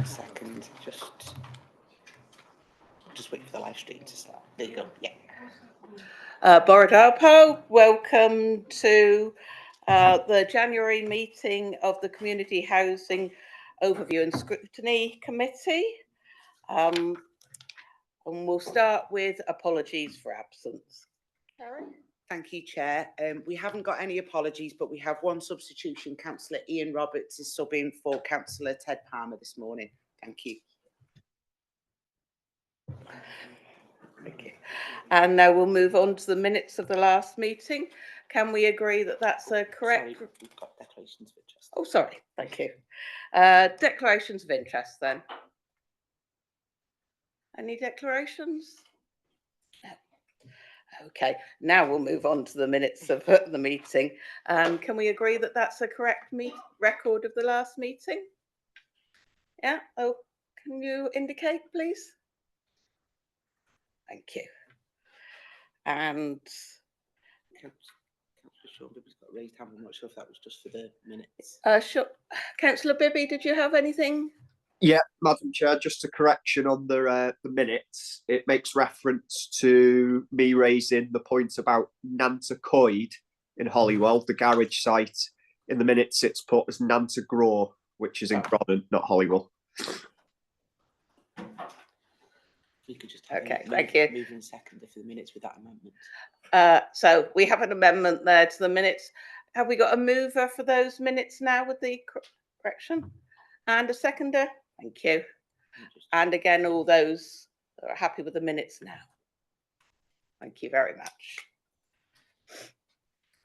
second. Just wait for the live stream to start. There you go. Yeah. Borodalpo, welcome to the January meeting of the Community Housing Overview and Scrutiny Committee. And we'll start with apologies for absence. Karen? Thank you, Chair. We haven't got any apologies, but we have one substitution. Councillor Ian Roberts is subbing for Councillor Ted Palmer this morning. Thank you. Thank you. And now we'll move on to the minutes of the last meeting. Can we agree that that's a correct? Sorry, we've got declarations of interest. Oh, sorry. Thank you. Declarations of interest then. Any declarations? No. Okay, now we'll move on to the minutes of the meeting. Can we agree that that's a correct record of the last meeting? Yeah. Oh, can you indicate, please? Thank you. And Councillor Sean Bibby's got raised hand. I'm not sure if that was just for the minutes. sure. Councillor Bibby, did you have anything? Yeah, Madam Chair, just a correction on the minutes. It makes reference to me raising the point about Nantucket in Holywell, the garage site. In the minutes, it's put as Nantugrow, which is in Croydon, not Holywell. We could just okay, thank you. Move in second for the minutes with that amendment. So we have an amendment there to the minutes. Have we got a mover for those minutes now with the correction? And a seconder? Thank you. And again, all those that are happy with the minutes now. Thank you very much.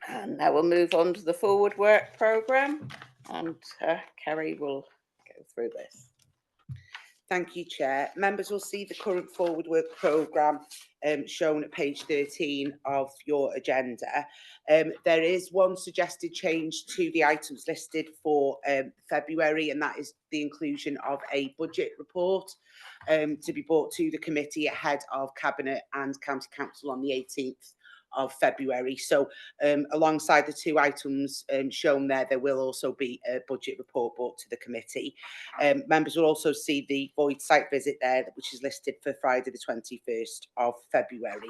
And now we'll move on to the forward work programme, and Kerry will go through this. Thank you, Chair. Members will see the current forward work programme shown at page 13 of your agenda. There is one suggested change to the items listed for February, and that is the inclusion of a budget report to be brought to the committee ahead of Cabinet and County Council on the 18th of February. So alongside the two items shown there will also be a budget report brought to the committee. Members will also see the void site visit there, which is listed for Friday the 21st of February.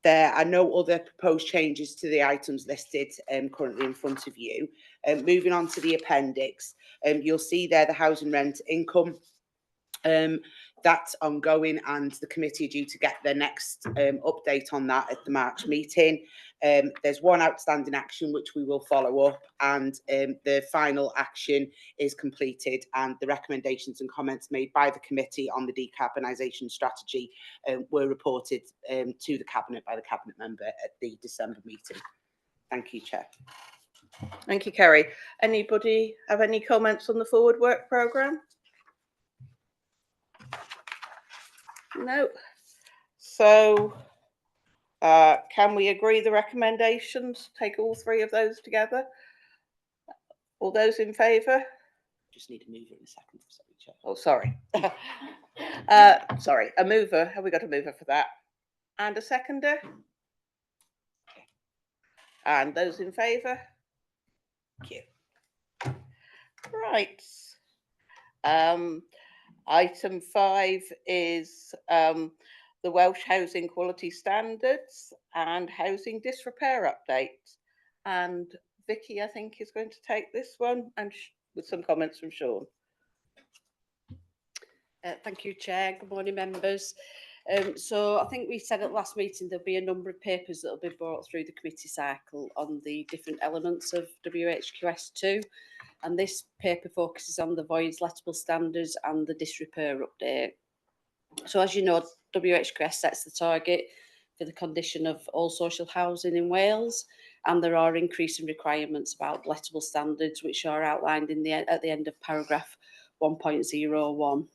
There are no other proposed changes to the items listed currently in front of you. Moving on to the appendix, you'll see there the housing rent income. That's ongoing, and the committee are due to get their next update on that at the March meeting. There's one outstanding action which we will follow up, and the final action is completed, and the recommendations and comments made by the committee on the decarbonisation strategy were reported to the Cabinet by the Cabinet member at the December meeting. Thank you, Chair. Thank you, Kerry. Anybody have any comments on the forward work programme? No. So can we agree the recommendations? Take all three of those together? All those in favour? Just need a mover in a second. Sorry, Chair. Oh, sorry. Sorry, a mover. Have we got a mover for that? And a seconder? Okay. And those in favour? Thank you. Right. Item 5 is the Welsh Housing Quality Standards and Housing Disrepair Update. And Vicky, I think, is going to take this one, and with some comments from Sean. Thank you, Chair. Good morning, members. So I think we said at last meeting there'll be a number of papers that will be brought through the committee cycle on the different elements of WHQS2. And this paper focuses on the voids, lettable standards and the disrepair update. So as you know, WHQS sets the target for the condition of all social housing in Wales, and there are increasing requirements about lettable standards, which are outlined at the end of paragraph 1.01.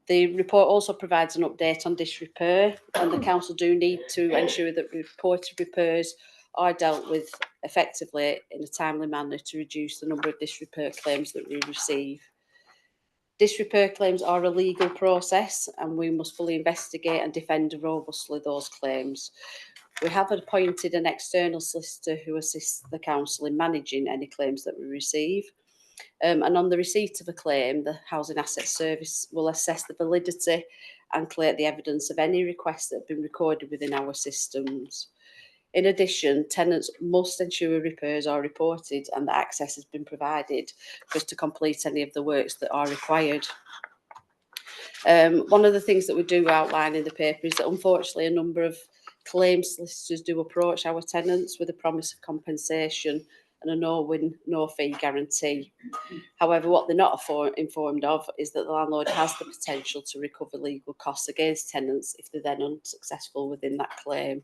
The report also provides an update on disrepair, and the council do need to ensure that reported repairs are dealt with effectively in a timely manner to reduce the number of disrepair claims that we receive. Disrepair claims are a legal process, and we must fully investigate and defend robustly those claims. We have appointed an external solicitor who assists the council in managing any claims that we receive. And on the receipt of a claim, the Housing Asset Service will assess the validity and collate the evidence of any requests that have been recorded within our systems. In addition, tenants must ensure repairs are reported and that access has been provided for us to complete any of the works that are required. One of the things that we do outline in the paper is that unfortunately a number of claims solicitors do approach our tenants with a promise of compensation and a no-win, no-fee guarantee. However, what they're not informed of is that the landlord has the potential to recover legal costs against tenants if they're then unsuccessful within that claim.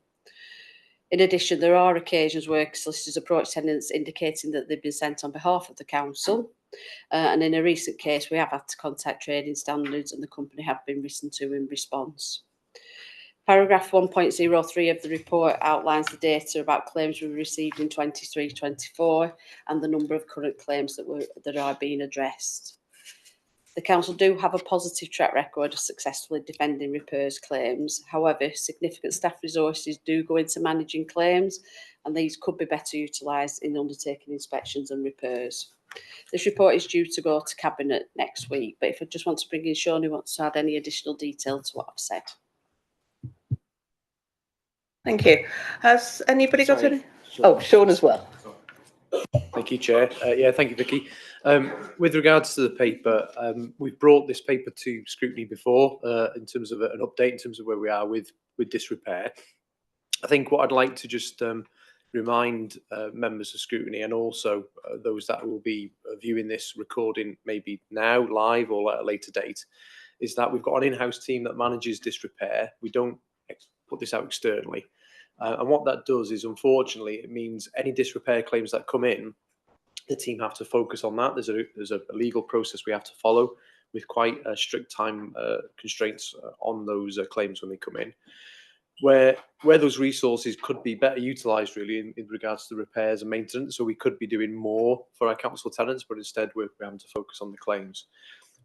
In addition, there are occasions where solicitors approach tenants indicating that they've been sent on behalf of the council. And in a recent case, we have had to contact trading standards and the company have been written to in response. Paragraph 1.03 of the report outlines the data about claims we received in 23-24 and the number of current claims that are being addressed. The council do have a positive track record of successfully defending repairs claims. However, significant staff resources do go into managing claims and these could be better utilised in undertaking inspections and repairs. This report is due to go to Cabinet next week, but if I just want to bring in Sean who wants to add any additional detail to what I've said. Thank you. Has anybody got Sorry, any? Oh, Sean as well. Thank you, Chair. Yeah, thank you, Vicky. With regards to the paper, we've brought this paper to Scrutiny before in terms of an update in terms of where we are with disrepair. I think what I'd like to just remind members of Scrutiny and also those that will be viewing this recording maybe now, live or at a later date, is that we've got an in-house team that manages disrepair. We don't put this out externally. And what that does is, unfortunately, it means any disrepair claims that come in, the team have to focus on that. There's a legal process we have to follow with quite strict time constraints on those claims when they come in. Where those resources could be better utilised really in regards to repairs and maintenance. So we could be doing more for our council tenants, but instead we're having to focus on the claims.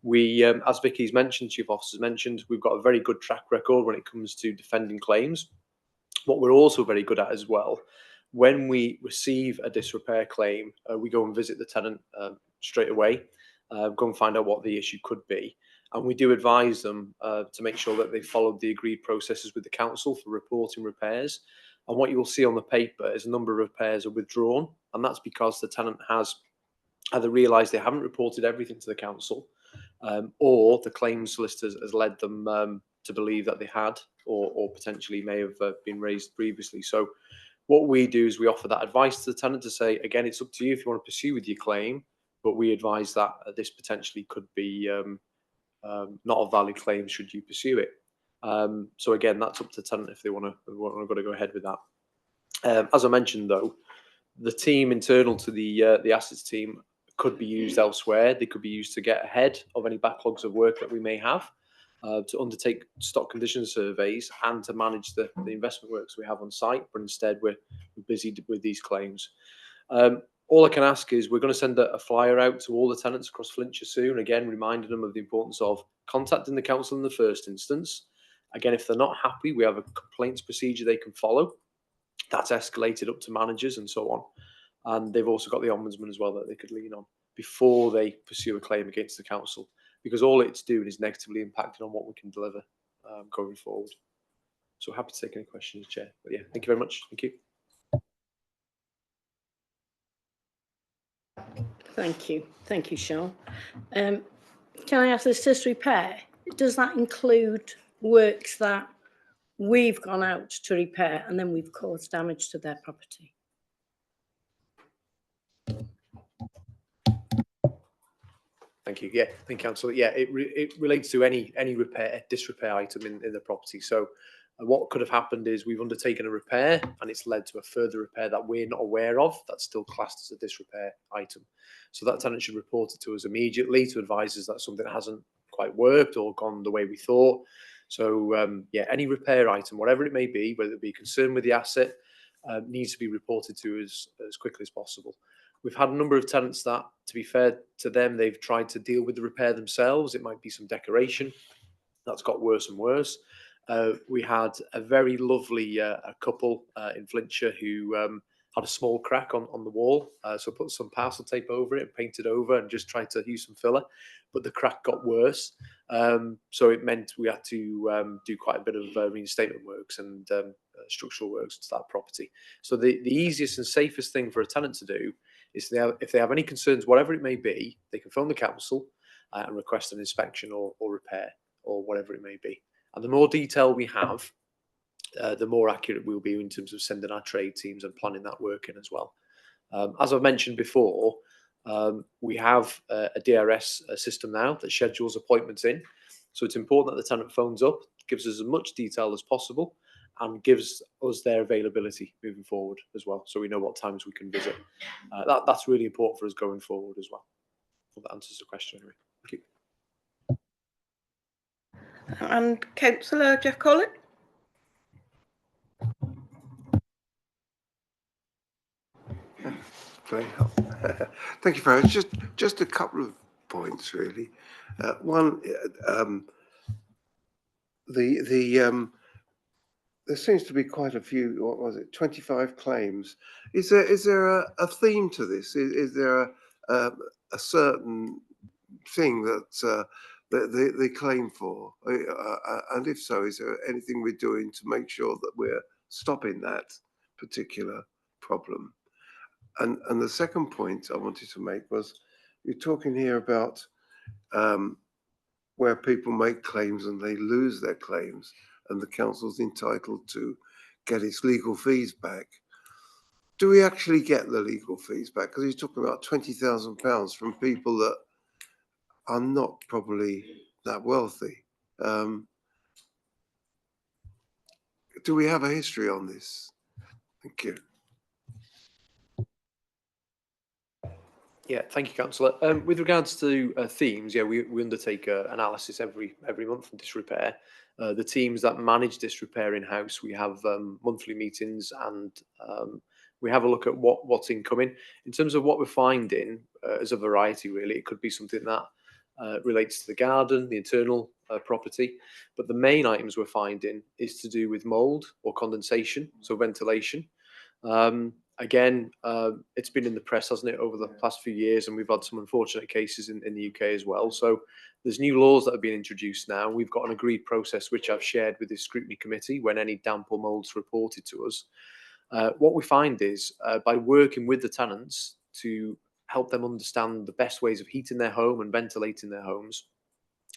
We, as Vicky's mentioned, Chief Officer's mentioned, we've got a very good track record when it comes to defending claims. What we're also very good at as well, when we receive a disrepair claim, we go and visit the tenant straight away, go and find out what the issue could be. And we do advise them to make sure that they followed the agreed processes with the council for reporting repairs. And what you will see on the paper is a number of repairs are withdrawn. And that's because the tenant has either realised they haven't reported everything to the council, or the claims solicitors has led them to believe that they had, or potentially may have been raised previously. So what we do is we offer that advice to the tenant to say, again, it's up to you if you want to pursue with your claim, but we advise that this potentially could be not a valid claim should you pursue it. So again, that's up to the tenant if they want to go ahead with that. As I mentioned, though, the team internal to the assets team could be used elsewhere. They could be used to get ahead of any backlogs of work that we may have, to undertake stock condition surveys and to manage the investment works we have on site. But instead, we're busy with these claims. All I can ask is we're going to send a flyer out to all the tenants across Flintshire soon, again, reminding them of the importance of contacting the council in the first instance. Again, if they're not happy, we have a complaints procedure they can follow. That's escalated up to managers and so on. And they've also got the ombudsman as well that they could lean on before they pursue a claim against the council, because all it's doing is negatively impacting on what we can deliver going forward. So happy to take any questions, Chair. But yeah, thank you very much. Thank you. Thank you, Sean. Can I ask this disrepair? Does that include works that we've gone out to repair and then we've caused damage to their property? Thank you. Yeah, thank you, Councillor. Yeah, it relates to any disrepair item in the property. So what could have happened is we've undertaken a repair and it's led to a further repair that we're not aware of. That's still classed as a disrepair item. So that tenant should report it to us immediately to advise us that something hasn't quite worked or gone the way we thought. So yeah, any repair item, whatever it may be, whether it be concerned with the asset, needs to be reported to us as quickly as possible. We've had a number of tenants that, to be fair to them, they've tried to deal with the repair themselves. It might be some decoration. That's got worse and worse. We had a very lovely couple in Flintshire who had a small crack on the wall. So put some parcel tape over it and painted over and just tried to use some filler. But the crack got worse. So it meant we had to do quite a bit of reinstatement works and structural works to that property. So the easiest and safest thing for a tenant to do is if they have any concerns, whatever it may be, they can phone the council and request an inspection or repair or whatever it may be. And the more detail we have, the more accurate we'll be in terms of sending our trade teams and planning that work in as well. As I've mentioned before, we have a DRS system now that schedules appointments in. So it's important that the tenant phones up, gives us as much detail as possible, and gives us their availability moving forward as well, so we know what times we can visit. That's really important for us going forward as well. Hope that answers the question anyway. Thank you. And Councillor Jeff Collett. Very helpful. Thank you very much. Just a couple of points, really. One, there seems to be quite a few. What was it? 25 claims. Is there a theme to this? Is there a certain thing that they claim for? And if so, is there anything we're doing to make sure that we're stopping that particular problem? And the second point I wanted to make was, you're talking here about where people make claims and they lose their claims, and the council's entitled to get its legal fees back. Do we actually get the legal fees back? Because he's talking about £20,000 from people that are not probably that wealthy. Do we have a history on this? Thank you. Yeah, thank you, Councillor. With regards to themes, yeah, we undertake analysis every month on disrepair. The teams that manage disrepair in-house, we have monthly meetings, and we have a look at what's incoming. In terms of what we're finding, as a variety, really, it could be something that relates to the garden, the internal property, but the main items we're finding is to do with mould or condensation, so ventilation. Again, it's been in the press, hasn't it, over the past few years, and we've had some unfortunate cases in the UK as well. So there's new laws that have been introduced now. We've got an agreed process which I've shared with the Scrutiny Committee when any damp or mold's reported to us. What we find is by working with the tenants to help them understand the best ways of heating their home and ventilating their homes,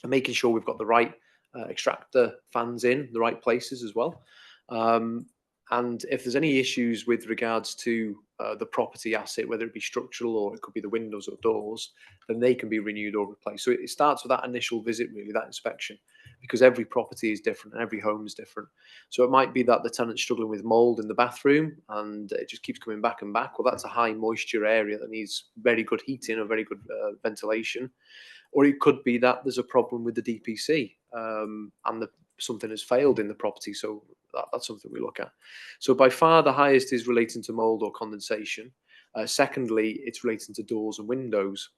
and making sure we've got the right extractor fans in the right places as well. And if there's any issues with regards to the property asset, whether it be structural or it could be the windows or doors, then they can be renewed or replaced. So it starts with that initial visit, really, that inspection, because every property is different and every home is different. So it might be that the tenant's struggling with mold in the bathroom and it just keeps coming back and back. Well, that's a high moisture area that needs very good heating or very good ventilation. Or it could be that there's a problem with the DPC and something has failed in the property. So that's something we look at. So by far the highest is relating to mold or condensation. Secondly, it's relating to doors and windows.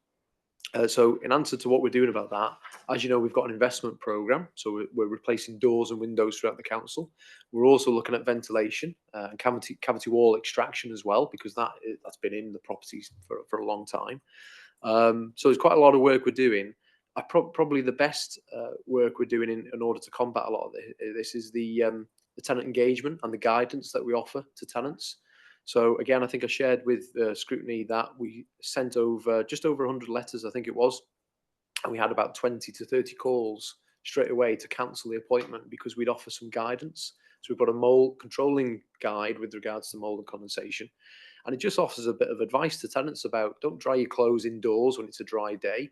So in answer to what we're doing about that, as you know, we've got an investment programme. So we're replacing doors and windows throughout the council. We're also looking at ventilation and cavity wall extraction as well, because that's been in the properties for a long time. So there's quite a lot of work we're doing. Probably the best work we're doing in order to combat a lot of this is the tenant engagement and the guidance that we offer to tenants. So again, I think I shared with Scrutiny that we sent over just over 100 letters, I think it was, and we had about 20 to 30 calls straight away to cancel the appointment because we'd offer some guidance. So we've got a mold controlling guide with regards to mold and condensation. And it just offers a bit of advice to tenants about don't dry your clothes indoors when it's a dry day.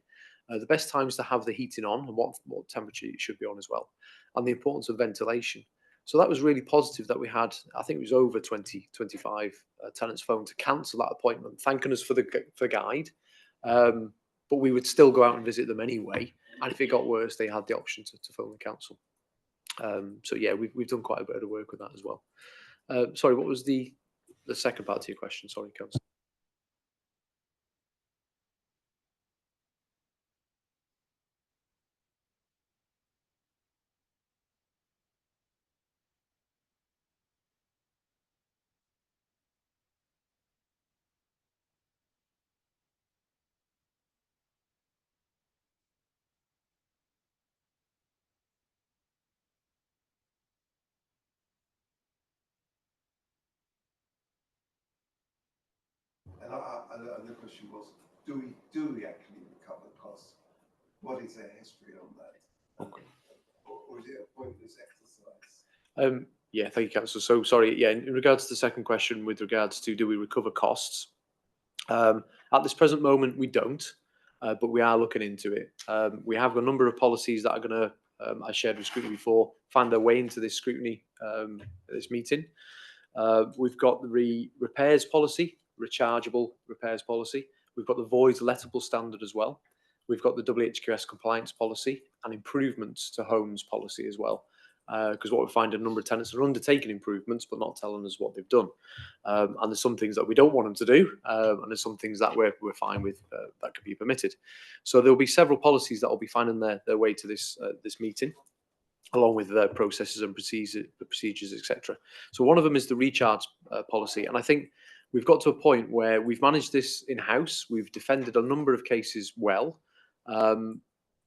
The best times to have the heating on and what temperature it should be on as well. And the importance of ventilation. So that was really positive that we had, I think it was over 25 tenants phone to cancel that appointment, thanking us for the guide. But we would still go out and visit them anyway. And if it got worse, they had the option to phone the council. So yeah, we've done quite a bit of work with that as well. Sorry, what was the second part to your question? Sorry, Councillor. and the question was, do we actually recover costs? What is their history on that? Okay. Or is it a pointless exercise? Yeah, thank you, Councillor. So sorry, yeah, in regards to the second question with regards to do we recover costs, at this present moment we don't, but we are looking into it. We have a number of policies that are going to, I shared with Scrutiny before, find their way into this Scrutiny, this meeting. We've got the repairs policy, rechargeable repairs policy. We've got the voids lettable standard as well. We've got the WHQS compliance policy and improvements to homes policy as well. Because what we find, a number of tenants are undertaking improvements but not telling us what they've done. And there's some things that we don't want them to do, and there's some things that we're fine with that could be permitted. So there'll be several policies that will be finding their way to this this meeting, along with the processes and procedures, etc. So one of them is the recharge policy, and I think we've got to a point where we've managed this in-house. We've defended a number of cases well,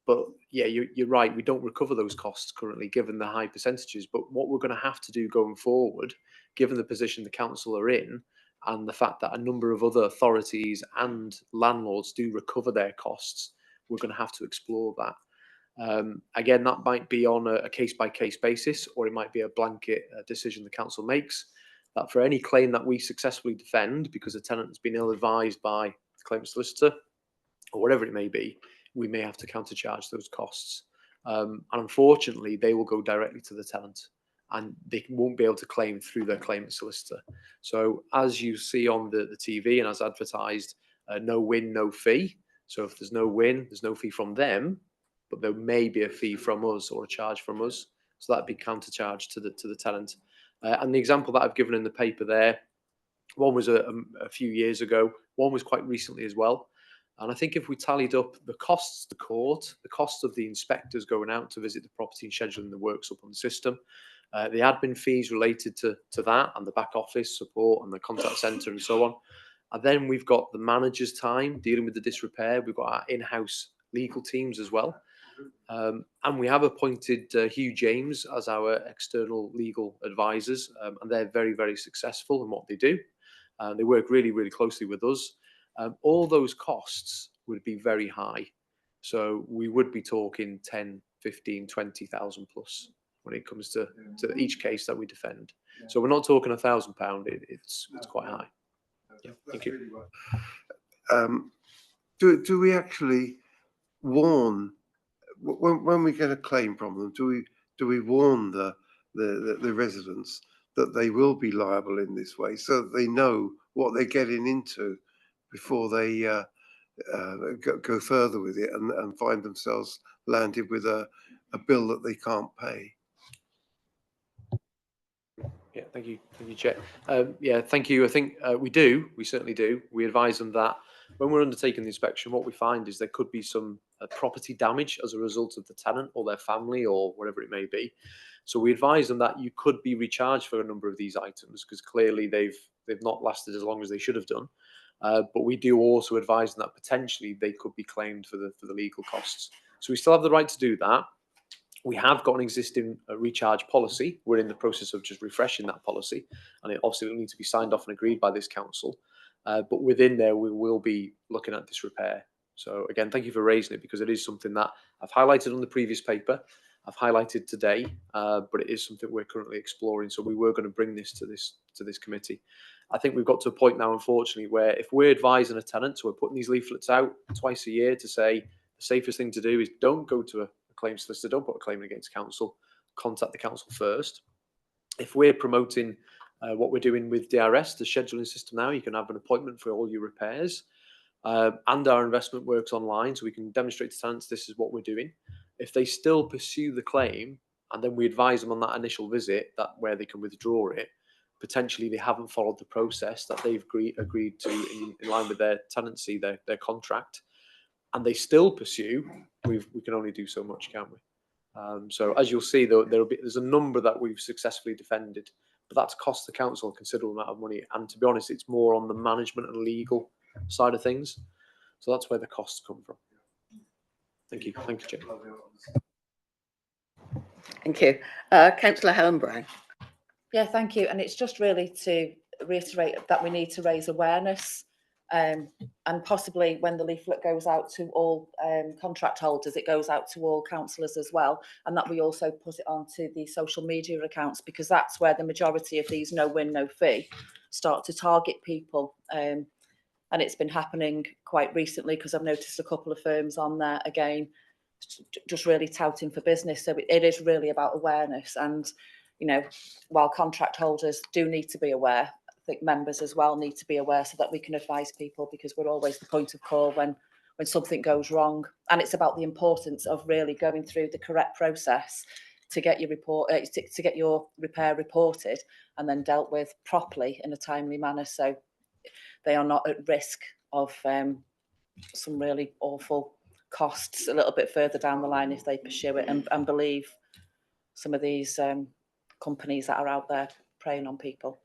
but yeah, you're right. We don't recover those costs currently, given the high percentages. But what we're going to have to do going forward, given the position the council are in, and the fact that a number of other authorities and landlords do recover their costs, we're going to have to explore that. Again, that might be on a case-by-case basis, or it might be a blanket decision the council makes, that for any claim that we successfully defend because a tenant has been ill-advised by the claimant solicitor, or whatever it may be, we may have to countercharge those costs. And unfortunately, they will go directly to the tenant, and they won't be able to claim through their claimant solicitor. So as you see on the TV and as advertised, no win, no fee. So if there's no win, there's no fee from them, but there may be a fee from us or a charge from us. So that'd be countercharged to the tenant. And the example that I've given in the paper there, one was a few years ago, one was quite recently as well. And I think if we tallied up the costs to court, the cost of the inspectors going out to visit the property and scheduling the works up on the system, the admin fees related to that, and the back office support and the contact centre and so on. And then we've got the manager's time dealing with the disrepair. We've got our in-house legal teams as well. And we have appointed Hugh James as our external legal advisors, and they're very, very successful in what they do. They work really, really closely with us. All those costs would be very high. So we would be talking 10, 15, 20,000 plus when it comes to each case that we defend. So we're not talking £1,000. It's quite high. Yeah, thank you. Do we actually warn when we get a claim from them? Do we warn the residents that they will be liable in this way, so that they know what they're getting into before they go further with it and find themselves landed with a bill that they can't pay? Yeah, thank you, Chair. Yeah, thank you. I think we certainly do. We advise them that when we're undertaking the inspection, what we find is there could be some property damage as a result of the tenant or their family or whatever it may be. So we advise them that you could be recharged for a number of these items because clearly they've not lasted as long as they should have done. But we do also advise them that potentially they could be claimed for the legal costs. So we still have the right to do that. We have got an existing recharge policy. We're in the process of just refreshing that policy, and it obviously will need to be signed off and agreed by this council. But within there, we will be looking at this repair. So again, thank you for raising it because it is something that I've highlighted on the previous paper. I've highlighted today, but it is something we're currently exploring. So we were going to bring this to this committee. I think we've got to a point now, unfortunately, where if we're advising a tenant, so we're putting these leaflets out twice a year to say the safest thing to do is don't go to a claim solicitor, don't put a claim against council, contact the council first. If we're promoting what we're doing with DRS, the scheduling system now, you can have an appointment for all your repairs, and our investment works online, so we can demonstrate to tenants this is what we're doing. If they still pursue the claim, and then we advise them on that initial visit that where they can withdraw it, potentially they haven't followed the process that they've agreed to in line with their tenancy, their contract, and they still pursue, we can only do so much, can't we? So as you'll see, there's a number that we've successfully defended, but that's cost the council a considerable amount of money. And to be honest, it's more on the management and legal side of things. So that's where the costs come from. Thank you. Thank you, Jim. Thank you. Councillor Helen Brown. Yeah, thank you. And it's just really to reiterate that we need to raise awareness And possibly when the leaflet goes out to all contract holders, it goes out to all councillors as well, and that we also put it onto the social media accounts, because that's where the majority of these no win, no fee start to target people. And it's been happening quite recently, because I've noticed a couple of firms on there again, just really touting for business. So it is really about awareness. And, you know, while contract holders do need to be aware, I think members as well need to be aware, so that we can advise people, because we're always the point of call when something goes wrong. And it's about the importance of really going through the correct process to get your report, to get your repair reported and then dealt with properly in a timely manner, so they are not at risk of some really awful costs a little bit further down the line if they pursue it and believe some of these companies that are out there preying on people.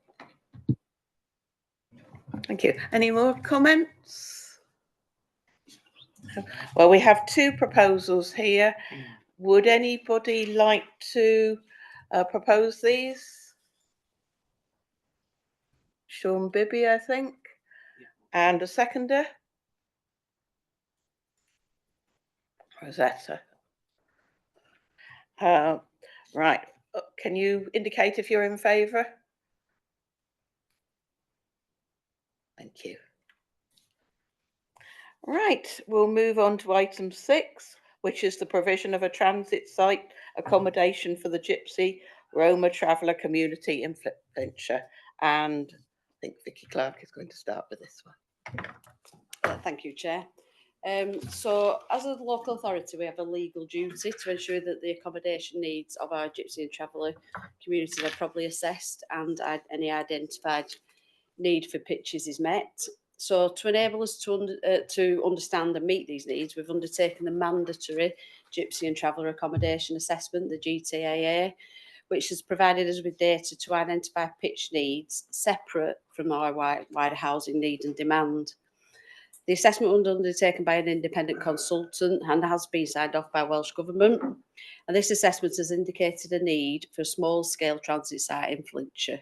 Thank you. Any more comments? Well, we have two proposals here. Would anybody like to propose these? Sean Bibby, I think, and a seconder. Rosetta. Right. Can you indicate if you're in favour? Thank you. Right, we'll move on to item 6, which is the provision of a transit site accommodation for the Gypsy Roma Traveller community in Flintshire. And I think Vicky Clark is going to start with this one. Thank you, Chair. So as a local authority, we have a legal duty to ensure that the accommodation needs of our Gypsy and Traveller communities are properly assessed and any identified need for pitches is met. So to enable us to understand and meet these needs, we've undertaken the mandatory Gypsy and Traveller Accommodation Assessment, the GTAA, which has provided us with data to identify pitch needs separate from our wider housing need and demand. The assessment was undertaken by an independent consultant and has been signed off by Welsh Government. And this assessment has indicated a need for a small-scale transit site in Flintshire.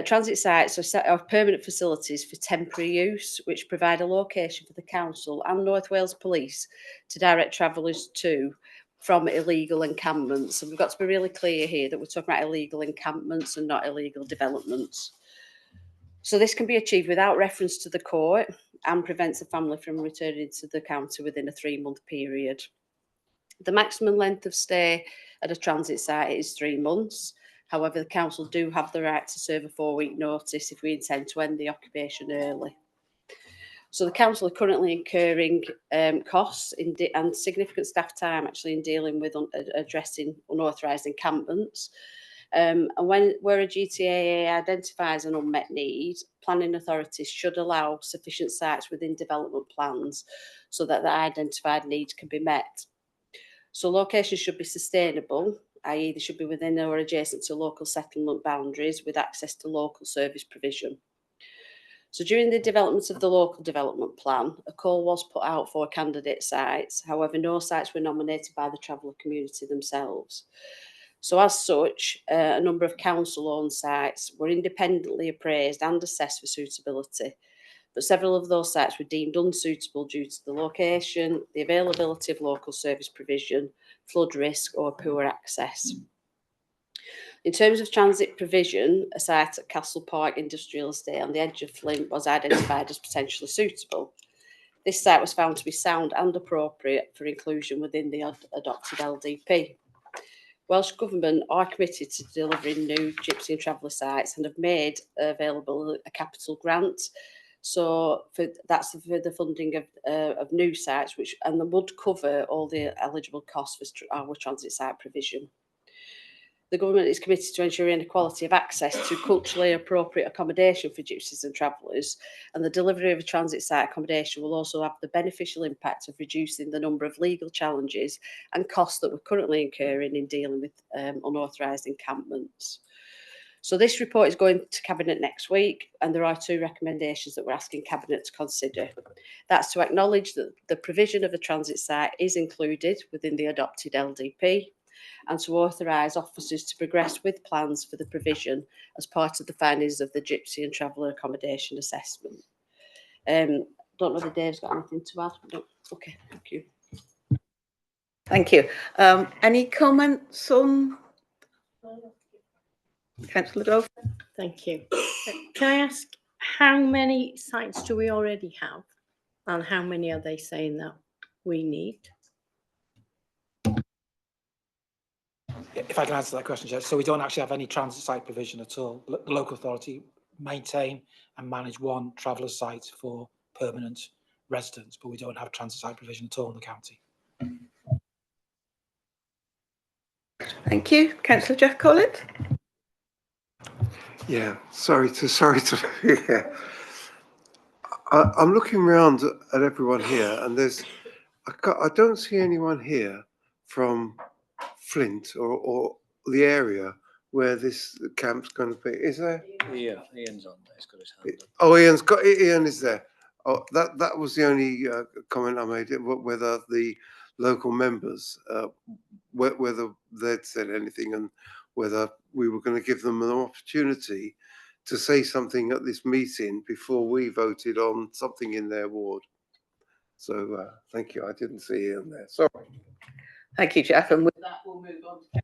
Transit sites are permanent facilities for temporary use, which provide a location for the council and North Wales Police to direct travellers to from illegal encampments. And we've got to be really clear here that we're talking about illegal encampments and not illegal developments. So this can be achieved without reference to the court and prevents a family from returning to the county within a 3-month period. The maximum length of stay at a transit site is 3 months. However, the council do have the right to serve a 4-week notice if we intend to end the occupation early. So the council are currently incurring costs and significant staff time actually in dealing with addressing unauthorised encampments. And where a GTAA identifies an unmet need, planning authorities should allow sufficient sites within development plans so that the identified needs can be met. So locations should be sustainable, i.e. they should be within or adjacent to local settlement boundaries with access to local service provision. So during the development of the local development plan, a call was put out for candidate sites. However, no sites were nominated by the traveller community themselves. So as such, a number of council-owned sites were independently appraised and assessed for suitability, but several of those sites were deemed unsuitable due to the location, the availability of local service provision, flood risk or poor access. In terms of transit provision, a site at Castle Park Industrial Estate on the edge of Flint was identified as potentially suitable. This site was found to be sound and appropriate for inclusion within the adopted LDP. Welsh Government are committed to delivering new Gypsy and Traveller sites and have made available a capital grant. So that's for the funding of new sites, and would cover all the eligible costs for our transit site provision. The government is committed to ensuring equality of access to culturally appropriate accommodation for gypsies and travellers, and the delivery of a transit site accommodation will also have the beneficial impact of reducing the number of legal challenges and costs that we're currently incurring in dealing with unauthorised encampments. So this report is going to Cabinet next week, and there are 2 recommendations that we're asking Cabinet to consider. That's to acknowledge that the provision of a transit site is included within the adopted LDP, and to authorise officers to progress with plans for the provision as part of the findings of the Gypsy and Traveller Accommodation Assessment. Don't know if Dave's got anything to add. No. Okay, thank you. Thank you. Any comments on Councillor Dove? Thank you. Can I ask, how many sites do we already have? And how many are they saying that we need? If I can answer that question, Chair. So we don't actually have any transit site provision at all. The local authority maintain and manage one traveller site for permanent residents, but we don't have transit site provision at all in the county. Thank you. Councillor Jeff Collett? Yeah, sorry to yeah. I'm looking around at everyone here, and I don't see anyone here from Flint or the area where this camp's going to be. Is there? Yeah, Ian's on there. He's got his hand up. Oh, Ian is there. Oh, that was the only comment I made. Whether the local members, whether they'd said anything, and whether we were going to give them an opportunity to say something at this meeting before we voted on something in their ward. So thank you. I didn't see Ian there. Sorry. Thank you, Jeff. And with that, we'll move on to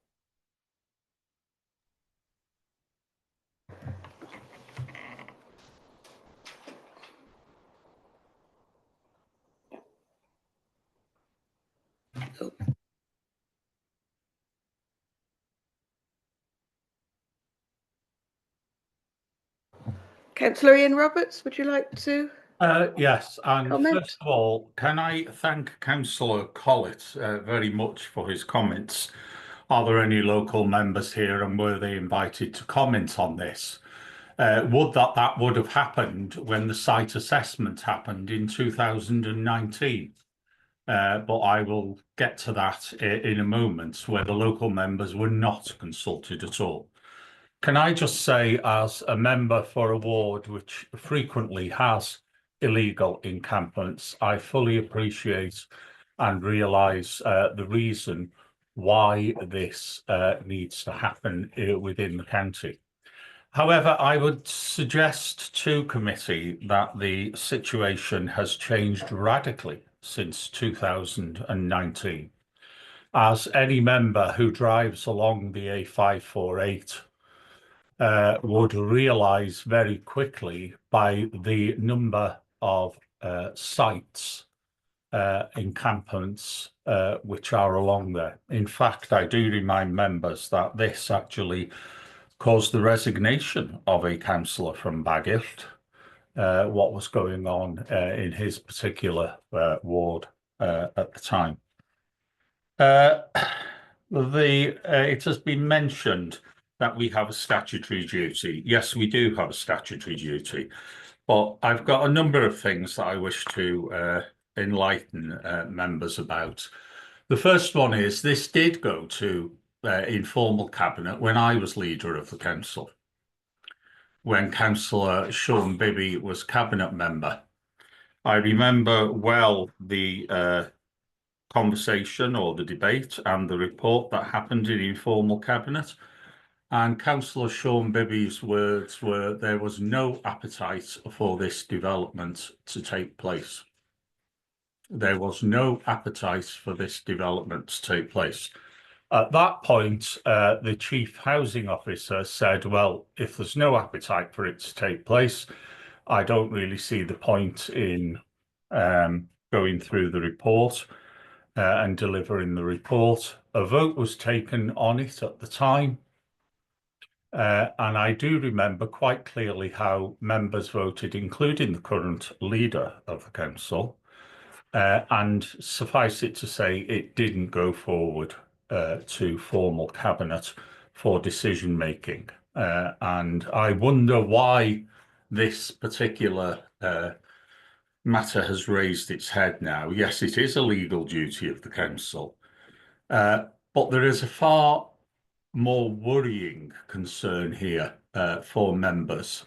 Councillor Ian Roberts, would you like to? Yes, and comment? first of all, can I thank Councillor Collett very much for his comments. Are there any local members here, and were they invited to comment on this? Would that would have happened when the site assessment happened in 2019? But I will get to that in a moment, where the local members were not consulted at all. Can I just say, as a member for a ward which frequently has illegal encampments, I fully appreciate and realise the reason why this needs to happen within the county. However, I would suggest to committee that the situation has changed radically since 2019. As any member who drives along the A548 would realise very quickly by the number of sites, encampments, which are along there. In fact, I do remind members that this actually caused the resignation of a councillor from Baggilt, what was going on in his particular ward at the time. It has been mentioned that we have a statutory duty. Yes, we do have a statutory duty, but I've got a number of things that I wish to enlighten members about. The first one is this did go to informal cabinet when I was leader of the council, when Councillor Sean Bibby was cabinet member. I remember well the conversation or the debate and the report that happened in informal cabinet. And Councillor Sean Bibby's words were, there was no appetite for this development to take place. There was no appetite for this development to take place. At that point, the Chief Housing Officer said, well, if there's no appetite for it to take place, I don't really see the point in going through the report and delivering the report. A vote was taken on it at the time. And I do remember quite clearly how members voted, including the current leader of the council. And suffice it to say, it didn't go forward to formal cabinet for decision making. And I wonder why this particular matter has raised its head now. Yes, it is a legal duty of the council, but there is a far more worrying concern here for members.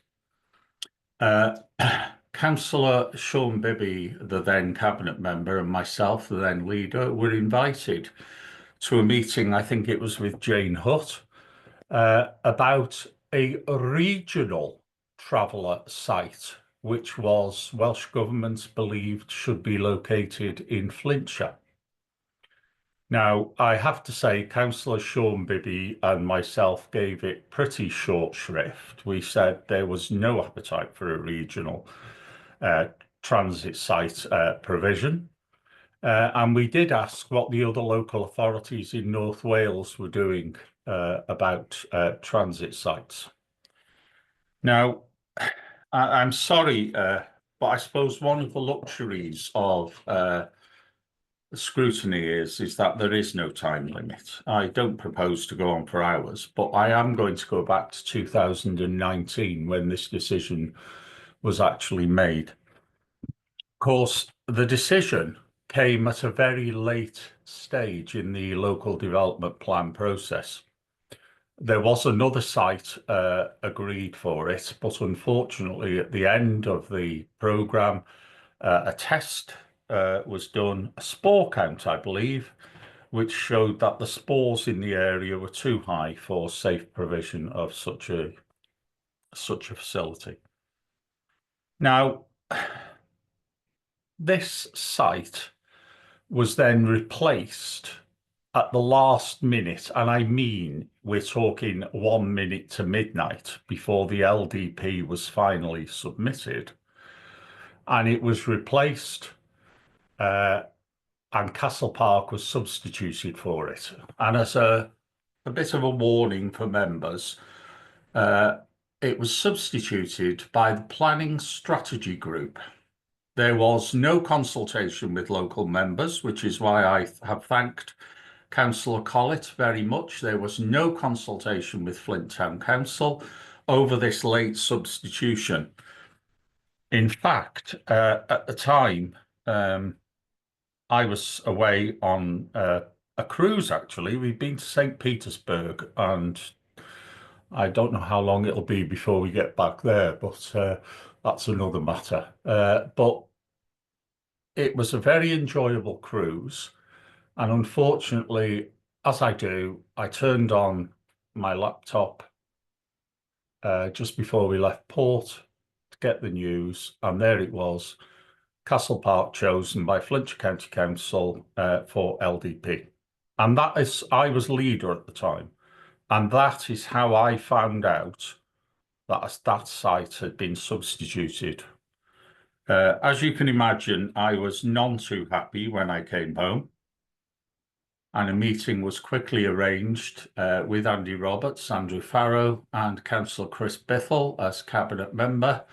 Councillor Sean Bibby, the then cabinet member, and myself, the then leader, were invited to a meeting, I think it was with Jane Hutt, about a regional traveller site which was Welsh Government believed should be located in Flintshire. Now, I have to say, Councillor Sean Bibby and myself gave it pretty short shrift. We said there was no appetite for a regional transit site provision. And we did ask what the other local authorities in North Wales were doing about transit sites. Now, I'm sorry, but I suppose one of the luxuries of scrutiny is that there is no time limit. I don't propose to go on for hours, but I am going to go back to 2019 when this decision was actually made. Of course, the decision came at a very late stage in the local development plan process. There was another site agreed for it, but unfortunately at the end of the programme, a test was done, a spore count, I believe, which showed that the spores in the area were too high for safe provision of such a facility. Now, this site was then replaced at the last minute, and I mean we're talking 1 minute to midnight before the LDP was finally submitted, and it was replaced and Castle Park was substituted for it. And as a bit of a warning for members, it was substituted by the Planning Strategy Group. There was no consultation with local members, which is why I have thanked Councillor Collett very much. There was no consultation with Flint Town Council over this late substitution. In fact, at the time, I was away on a cruise, actually. We've been to St. Petersburg, and I don't know how long it'll be before we get back there, but that's another matter. But it was a very enjoyable cruise. And unfortunately, as I do, I turned on my laptop just before we left port to get the news, and there it was, Castle Park chosen by Flintshire County Council for LDP. And that is, I was leader at the time, and that is how I found out that that site had been substituted. As you can imagine, I was none too happy when I came home, and a meeting was quickly arranged with Andy Roberts, Andrew Farrow, and Councillor Chris Bithell as cabinet member.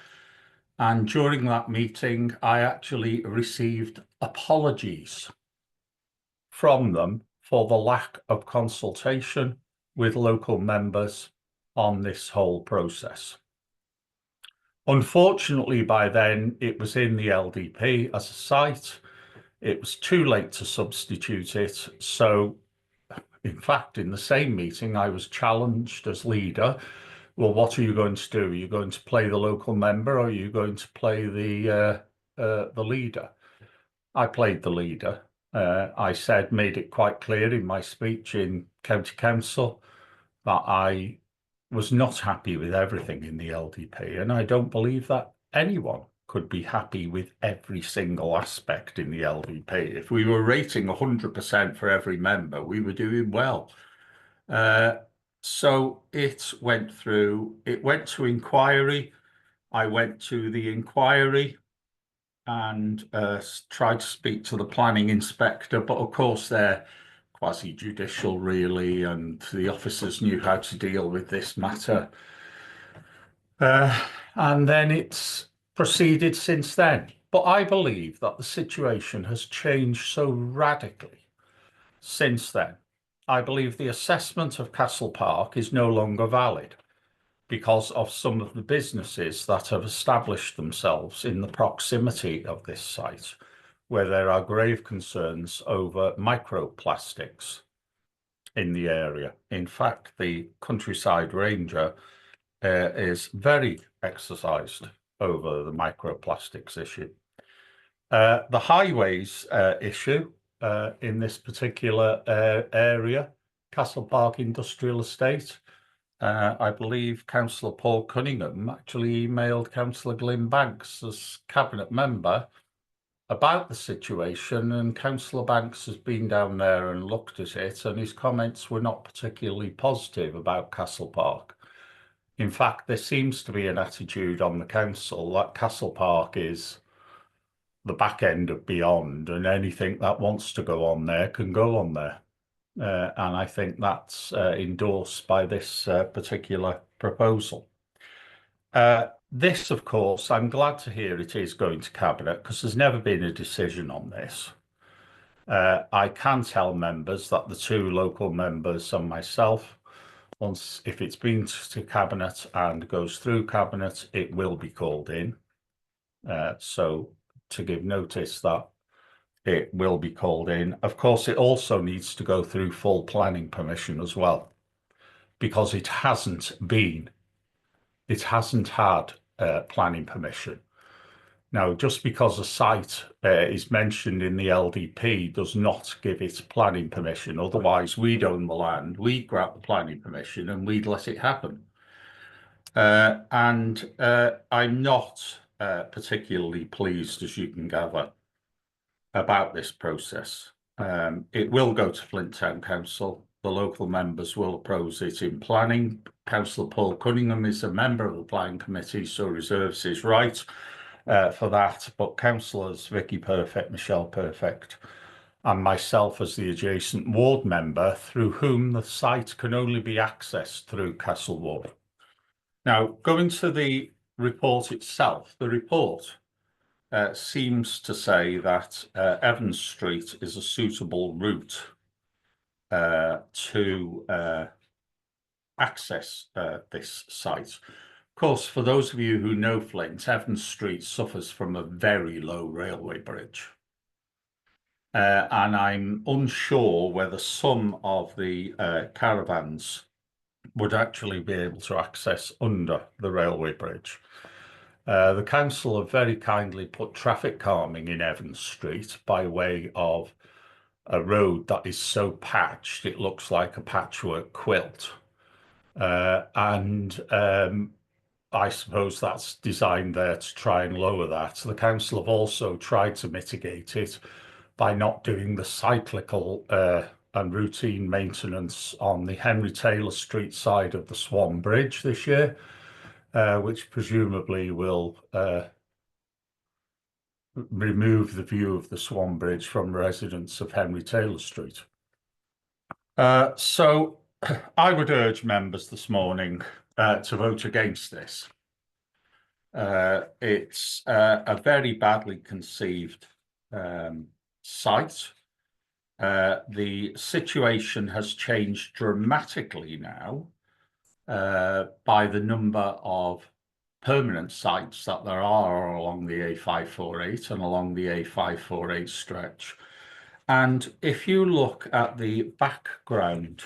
And during that meeting, I actually received apologies from them for the lack of consultation with local members on this whole process. Unfortunately, by then, it was in the LDP as a site. It was too late to substitute it. So, in fact, in the same meeting, I was challenged as leader. Well, what are you going to do? Are you going to play the local member, or are you going to play the leader? I played the leader. I made it quite clear in my speech in County Council that I was not happy with everything in the LDP, and I don't believe that anyone could be happy with every single aspect in the LDP. If we were rating 100% for every member, we were doing well. So it went to inquiry. I went to the inquiry and tried to speak to the planning inspector, but of course they're quasi-judicial really, and the officers knew how to deal with this matter. And then it's proceeded since then. But I believe that the situation has changed so radically since then. I believe the assessment of Castle Park is no longer valid because of some of the businesses that have established themselves in the proximity of this site, where there are grave concerns over microplastics in the area. In fact, the Countryside Ranger is very exercised over the microplastics issue. The highways issue in this particular area, Castle Park Industrial Estate, I believe Councillor Paul Cunningham actually emailed Councillor Glyn Banks as cabinet member about the situation, and Councillor Banks has been down there and looked at it, and his comments were not particularly positive about Castle Park. In fact, there seems to be an attitude on the council that Castle Park is the back end of beyond, and anything that wants to go on there can go on there. And I think that's endorsed by this particular proposal. This, of course, I'm glad to hear it is going to Cabinet, because there's never been a decision on this. I can tell members that the two local members and myself, once if it's been to Cabinet and goes through Cabinet, it will be called in. So to give notice that it will be called in. Of course, it also needs to go through full planning permission as well, because it hasn't had planning permission. Now, just because a site is mentioned in the LDP does not give it planning permission. Otherwise, we'd own the land, we'd grant the planning permission and we'd let it happen. I'm not particularly pleased, as you can gather, about this process. It will go to Flint Town Council. The local members will oppose it in planning. Councillor Paul Cunningham is a member of the planning committee, so reserves his right for that. But councillors Vicky Perfect, Michelle Perfect, and myself as the adjacent ward member, through whom the site can only be accessed through Castle Ward. Now, going to the report itself, the report seems to say that Evans Street is a suitable route to access this site. Of course, for those of you who know Flint, Evans Street suffers from a very low railway bridge. And I'm unsure whether some of the caravans would actually be able to access under the railway bridge. The council have very kindly put traffic calming in Evans Street by way of a road that is so patched it looks like a patchwork quilt. I suppose that's designed there to try and lower that. The council have also tried to mitigate it by not doing the cyclical and routine maintenance on the Henry Taylor Street side of the Swan Bridge this year, which presumably will remove the view of the Swan Bridge from residents of Henry Taylor Street. So I would urge members this morning to vote against this. It's a very badly conceived site. The situation has changed dramatically now by the number of permanent sites that there are along the A548 and along the A548 stretch. And if you look at the background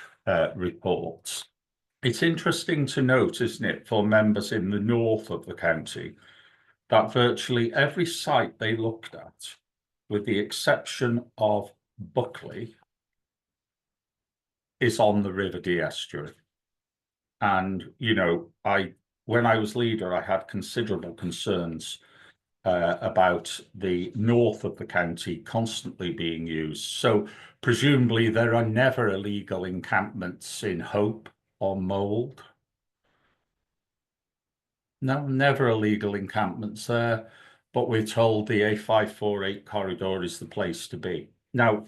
reports, it's interesting to note, isn't it, for members in the north of the county, that virtually every site they looked at, with the exception of Buckley, is on the River Dee estuary. And, you know, when I was leader, I had considerable concerns about the north of the county constantly being used. So presumably there are never illegal encampments in Hope or Mould. No, never illegal encampments there, but we're told the A548 corridor is the place to be. Now,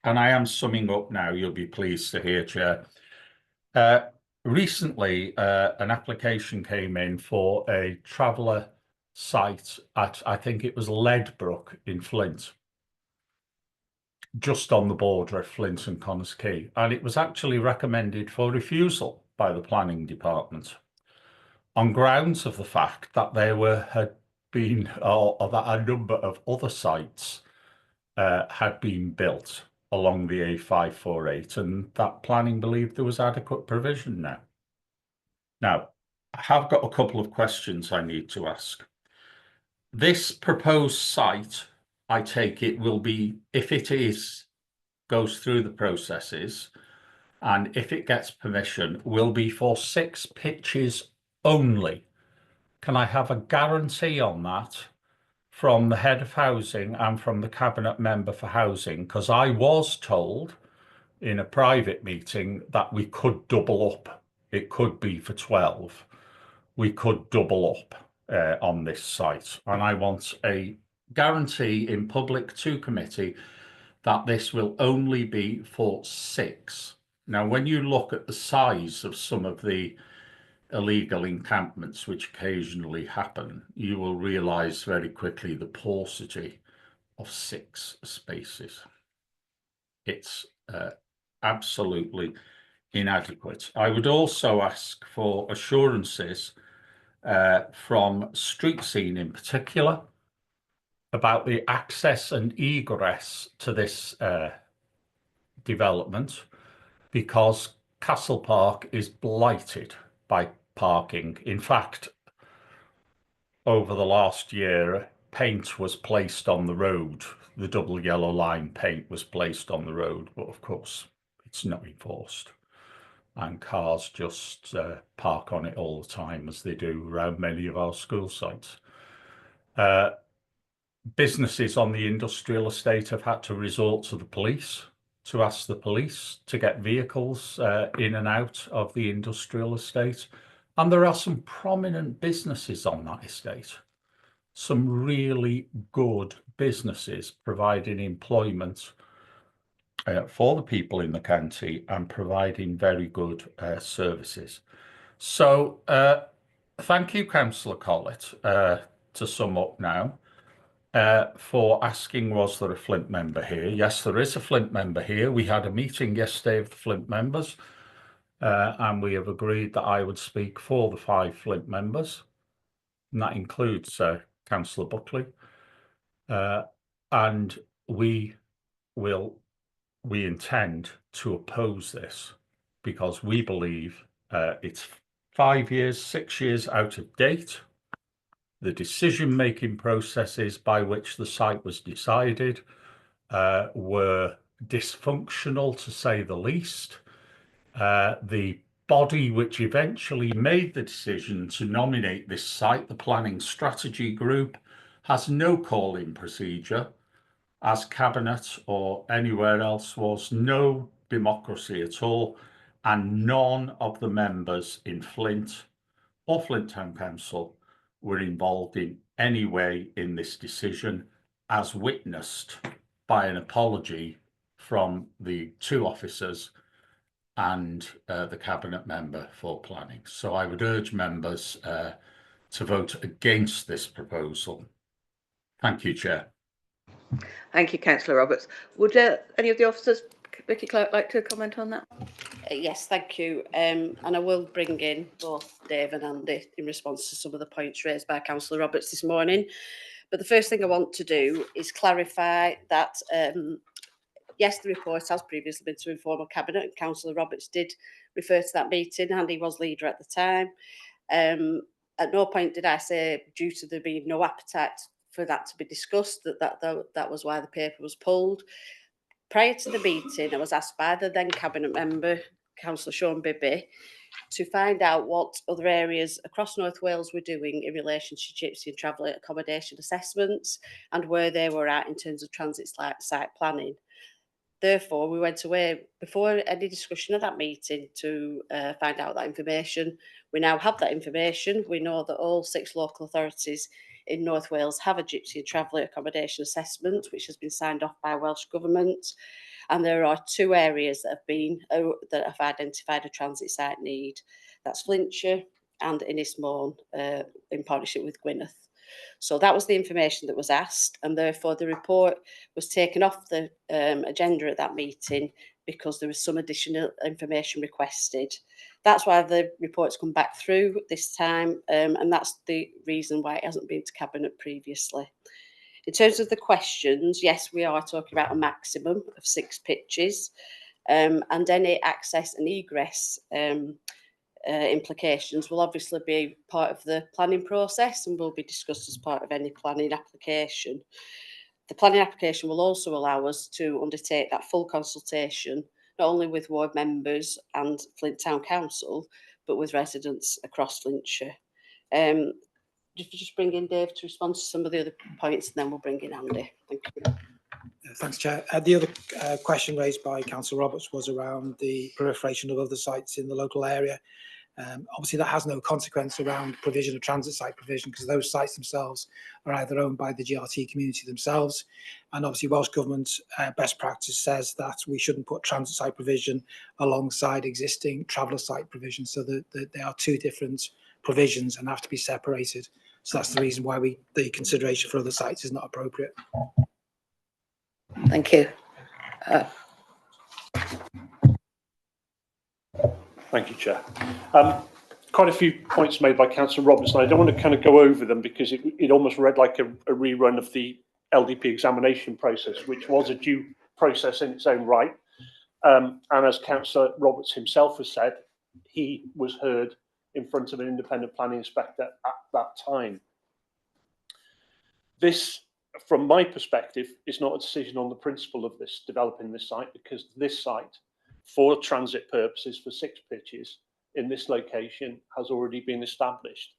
and I am summing up now, you'll be pleased to hear, Chair. Recently, an application came in for a traveller site at, I think it was Leadbrook in Flint, just on the border of Flint and Connors Quay, and it was actually recommended for refusal by the planning department on grounds of the fact that there had been, or that a number of other sites had been built along the A548, and that planning believed there was adequate provision now. Now, I have got a couple of questions I need to ask. This proposed site, I take it, will be, if it goes through the processes, and if it gets permission, will be for 6 pitches only. Can I have a guarantee on that from the head of housing and from the cabinet member for housing? Because I was told in a private meeting that we could double up. It could be for 12. We could double up on this site. And I want a guarantee in public to committee that this will only be for 6. Now, when you look at the size of some of the illegal encampments which occasionally happen, you will realise very quickly the paucity of 6 spaces. It's absolutely inadequate. I would also ask for assurances from Street Scene in particular about the access and egress to this development, because Castle Park is blighted by parking. In fact, over the last year, paint was placed on the road. The double yellow line paint was placed on the road, but of course it's not enforced. And cars just park on it all the time, as they do around many of our school sites. Businesses on the industrial estate have had to resort to the police, to ask the police to get vehicles in and out of the industrial estate. And there are some prominent businesses on that estate, some really good businesses providing employment for the people in the county and providing very good services. So thank you, Councillor Collett, to sum up now, for asking, was there a Flint member here? Yes, there is a Flint member here. We had a meeting yesterday of the Flint members, and we have agreed that I would speak for the 5 Flint members, and that includes Councillor Buckley. And we intend to oppose this because we believe it's 5 years, 6 years out of date. The decision-making processes by which the site was decided were dysfunctional, to say the least. The body which eventually made the decision to nominate this site, the Planning Strategy Group, has no call-in procedure. As Cabinet or anywhere else was no democracy at all, and none of the members in Flint or Flint Town Council were involved in any way in this decision, as witnessed by an apology from the 2 officers and the Cabinet member for planning. So I would urge members to vote against this proposal. Thank you, Chair. Thank you, Councillor Roberts. Would any of the officers, Vicky Clark, like to comment on that? Yes, thank you. And I will bring in both Dave and Andy in response to some of the points raised by Councillor Roberts this morning. But the first thing I want to do is clarify that, yes, the report has previously been to informal Cabinet, and Councillor Roberts did refer to that meeting, and he was leader at the time. At no point did I say, due to there being no appetite for that to be discussed, that was why the paper was pulled. Prior to the meeting, I was asked by the then Cabinet member, Councillor Sean Bibby, to find out what other areas across North Wales were doing in relation to gypsy and traveller accommodation assessments and where they were at in terms of transit site planning. Therefore, we went away before any discussion of that meeting to find out that information. We now have that information. We know that all 6 local authorities in North Wales have a gypsy and traveller accommodation assessment, which has been signed off by Welsh Government. And there are 2 areas that have identified a transit site need. That's Flintshire and Ynys in partnership with Gwynedd. So that was the information that was asked, and therefore the report was taken off the agenda at that meeting because there was some additional information requested. That's why the report's come back through this time, and that's the reason why it hasn't been to Cabinet previously. In terms of the questions, yes, we are talking about a maximum of 6 pitches, and any access and egress implications will obviously be part of the planning process and will be discussed as part of any planning application. The planning application will also allow us to undertake that full consultation not only with ward members and Flint Town Council, but with residents across Flintshire. Just bring in Dave to respond to some of the other points, and then we'll bring in Andy. Thank you. Thanks, Chair. The other question raised by Councillor Roberts was around the proliferation of other sites in the local area. Obviously, that has no consequence around provision of transit site provision, because those sites themselves are either owned by the GRT community themselves, and obviously Welsh Government best practice says that we shouldn't put transit site provision alongside existing traveller site provision, so that they are two different provisions and have to be separated. So that's the reason why the consideration for other sites is not appropriate. Thank you. Thank you, Chair. Quite a few points made by Councillor Roberts, and I don't want to kind of go over them because it almost read like a rerun of the LDP examination process, which was a due process in its own right. And as Councillor Roberts himself has said, he was heard in front of an independent planning inspector at that time. This, from my perspective, is not a decision on the principle of this developing this site, because this site, for transit purposes, for 6 pitches in this location, has already been established.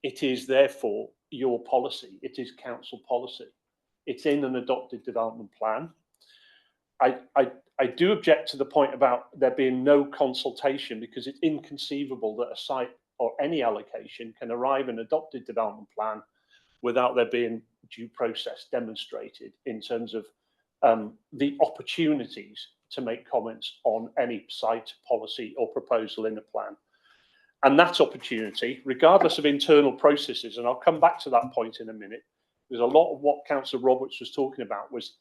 It is therefore your policy. It is council policy. It's in an adopted development plan. I do object to the point about there being no consultation, because it's inconceivable that a site or any allocation can arrive in an adopted development plan without there being due process demonstrated in terms of the opportunities to make comments on any site, policy or proposal in a plan. And that opportunity, regardless of internal processes, and I'll come back to that point in a minute, because a lot of what Councillor Roberts was talking about was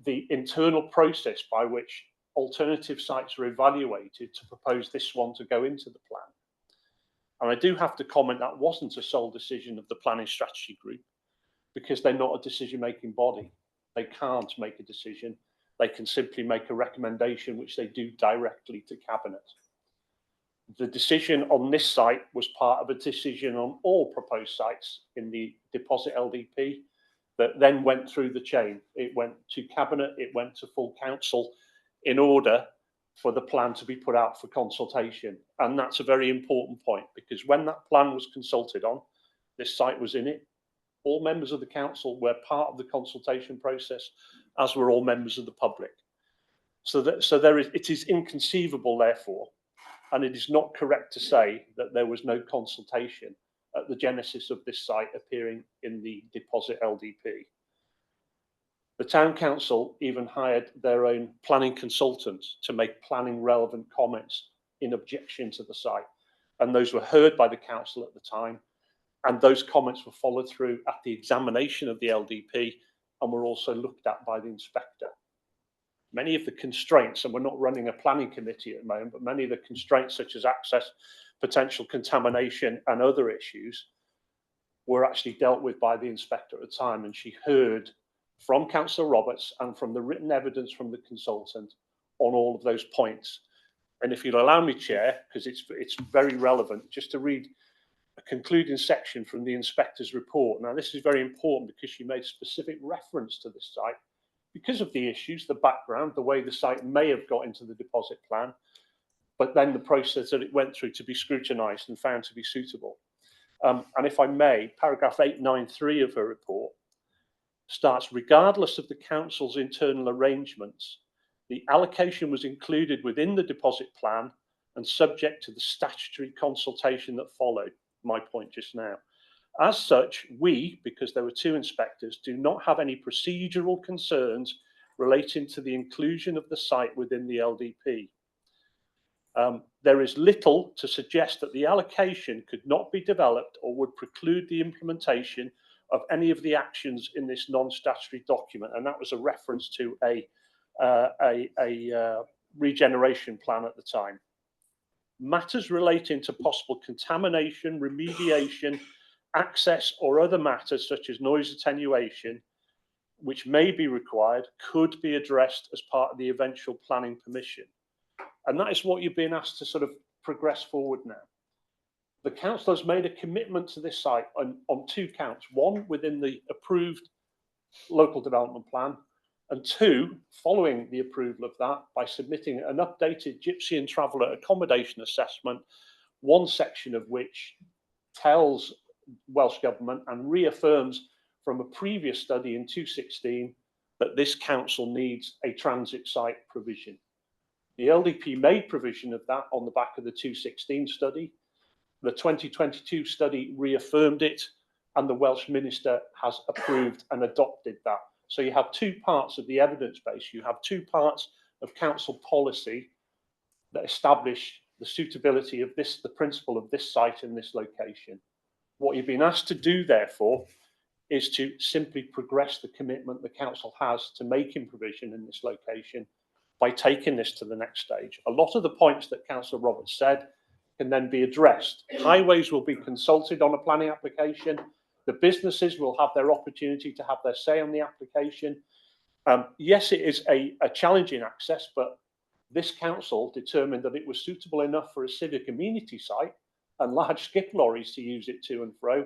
the internal process by which alternative sites are evaluated to propose this one to go into the plan. And I do have to comment that wasn't a sole decision of the planning strategy group, because they're not a decision-making body. They can't make a decision. They can simply make a recommendation, which they do directly to Cabinet. The decision on this site was part of a decision on all proposed sites in the deposit LDP that then went through the chain. It went to Cabinet, it went to full council in order for the plan to be put out for consultation. And that's a very important point, because when that plan was consulted on, this site was in it. All members of the council were part of the consultation process, as were all members of the public. It is inconceivable, therefore, and it is not correct to say that there was no consultation at the genesis of this site appearing in the deposit LDP. The town council even hired their own planning consultant to make planning relevant comments in objection to the site, and those were heard by the council at the time, and those comments were followed through at the examination of the LDP and were also looked at by the inspector. Many of the constraints, and we're not running a planning committee at the moment, but many of the constraints such as access, potential contamination and other issues were actually dealt with by the inspector at the time, and she heard from Councillor Roberts and from the written evidence from the consultant on all of those points. And if you'll allow me, Chair, because it's very relevant, just to read a concluding section from the inspector's report. Now, this is very important because she made specific reference to this site because of the issues, the background, the way the site may have got into the deposit plan, but then the process that it went through to be scrutinised and found to be suitable. And if I may, paragraph 893 of her report starts, regardless of the council's internal arrangements, the allocation was included within the deposit plan and subject to the statutory consultation that followed, my point just now. As such, we, because there were 2 inspectors, do not have any procedural concerns relating to the inclusion of the site within the LDP. There is little to suggest that the allocation could not be developed or would preclude the implementation of any of the actions in this non-statutory document, and that was a reference to a regeneration plan at the time. Matters relating to possible contamination, remediation, access or other matters such as noise attenuation, which may be required, could be addressed as part of the eventual planning permission. And that is what you're being asked to sort of progress forward now. The council has made a commitment to this site on 2 counts. One, within the approved local development plan, And 2, following the approval of that, by submitting an updated Gypsy and Traveller accommodation assessment, one section of which tells Welsh Government and reaffirms from a previous study in 2016 that this council needs a transit site provision. The LDP made provision of that on the back of the 2016 study. The 2022 study reaffirmed it, and the Welsh Minister has approved and adopted that. So you have 2 parts of the evidence base. You have 2 parts of council policy that establish the suitability of this, the principle of this site in this location. What you've been asked to do, therefore, is to simply progress the commitment the council has to making provision in this location by taking this to the next stage. A lot of the points that Councillor Roberts said can then be addressed. Highways will be consulted on a planning application. The businesses will have their opportunity to have their say on the application. Yes, it is a challenging access, but this council determined that it was suitable enough for a civic amenity site and large skip lorries to use it to and fro.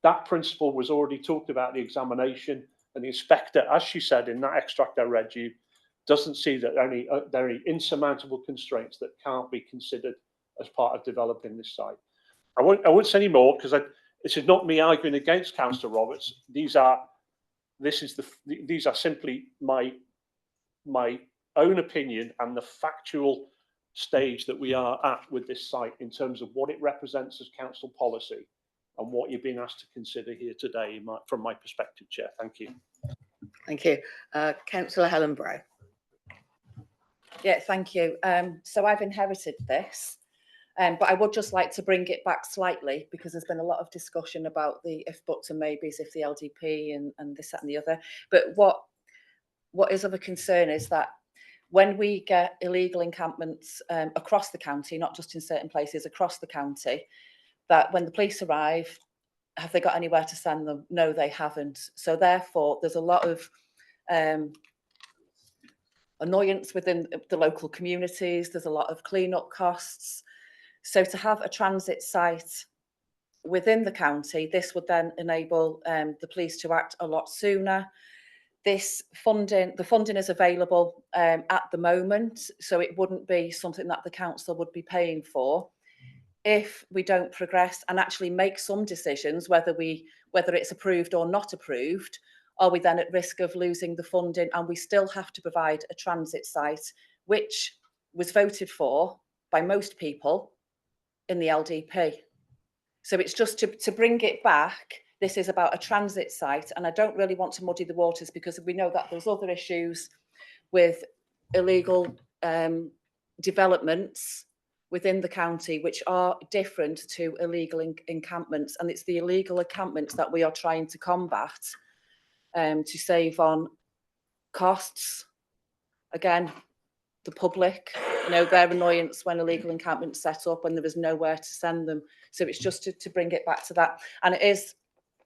That principle was already talked about in the examination, and the inspector, as she said in that extract I read you, doesn't see that there are any insurmountable constraints that can't be considered as part of developing this site. I won't say any more because this is not me arguing against Councillor Roberts. These are simply my own opinion and the factual stage that we are at with this site in terms of what it represents as council policy and what you're being asked to consider here today from my perspective, Chair. Thank you. Thank you. Councillor Helen Brown. Yeah, thank you. So I've inherited this, but I would just like to bring it back slightly because there's been a lot of discussion about the if buts and maybes, if the LDP and this, that and the other. But what is of a concern is that when we get illegal encampments across the county, not just in certain places, across the county, that when the police arrive, have they got anywhere to send them? No, they haven't. So therefore, there's a lot of annoyance within the local communities. There's a lot of clean-up costs. So to have a transit site within the county, this would then enable the police to act a lot sooner. This funding, the funding is available at the moment, so it wouldn't be something that the council would be paying for. If we don't progress and actually make some decisions, whether it's approved or not approved, are we then at risk of losing the funding? And we still have to provide a transit site, which was voted for by most people in the LDP. So it's just to bring it back. This is about a transit site, and I don't really want to muddy the waters because we know that there's other issues with illegal developments within the county which are different to illegal encampments, and it's the illegal encampments that we are trying to combat to save on costs. Again, the public, their annoyance when illegal encampments set up and there is nowhere to send them. So it's just to bring it back to that, and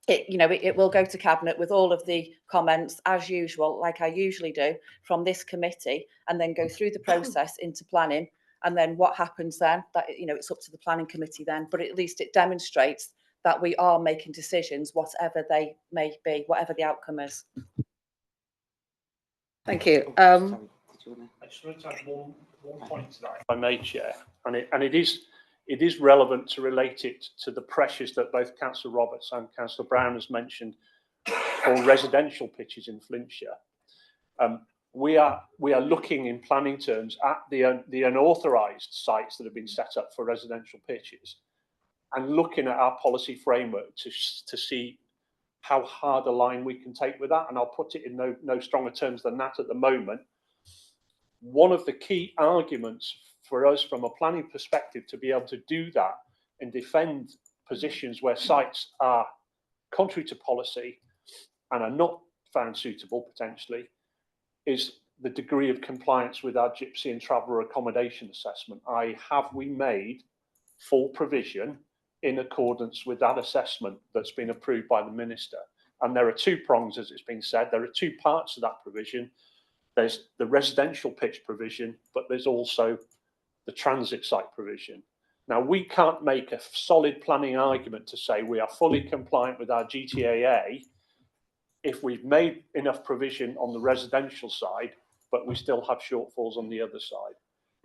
it will go to cabinet with all of the comments as usual, like I usually do from this committee, and then go through the process into planning. And then what happens then? That it's up to the planning committee then. But at least it demonstrates that we are making decisions, whatever they may be, whatever the outcome is. Thank you. I just wanted to add one point to that, if I may, Chair, and it is relevant to relate it to the pressures that both Councillor Roberts and Councillor Brown has mentioned for residential pitches in Flintshire. We are looking in planning terms at the unauthorised sites that have been set up for residential pitches, and looking at our policy framework to see how hard a line we can take with that. And I'll put it in no stronger terms than that at the moment. One of the key arguments for us from a planning perspective to be able to do that and defend positions where sites are contrary to policy and are not found suitable potentially is the degree of compliance with our Gypsy and Traveller accommodation assessment. Have we made full provision in accordance with that assessment that's been approved by the Minister? And there are 2 prongs, as it's been said. There are 2 parts of that provision. There's the residential pitch provision, but there's also the transit site provision. Now, we can't make a solid planning argument to say we are fully compliant with our GTAA if we've made enough provision on the residential side, but we still have shortfalls on the other side,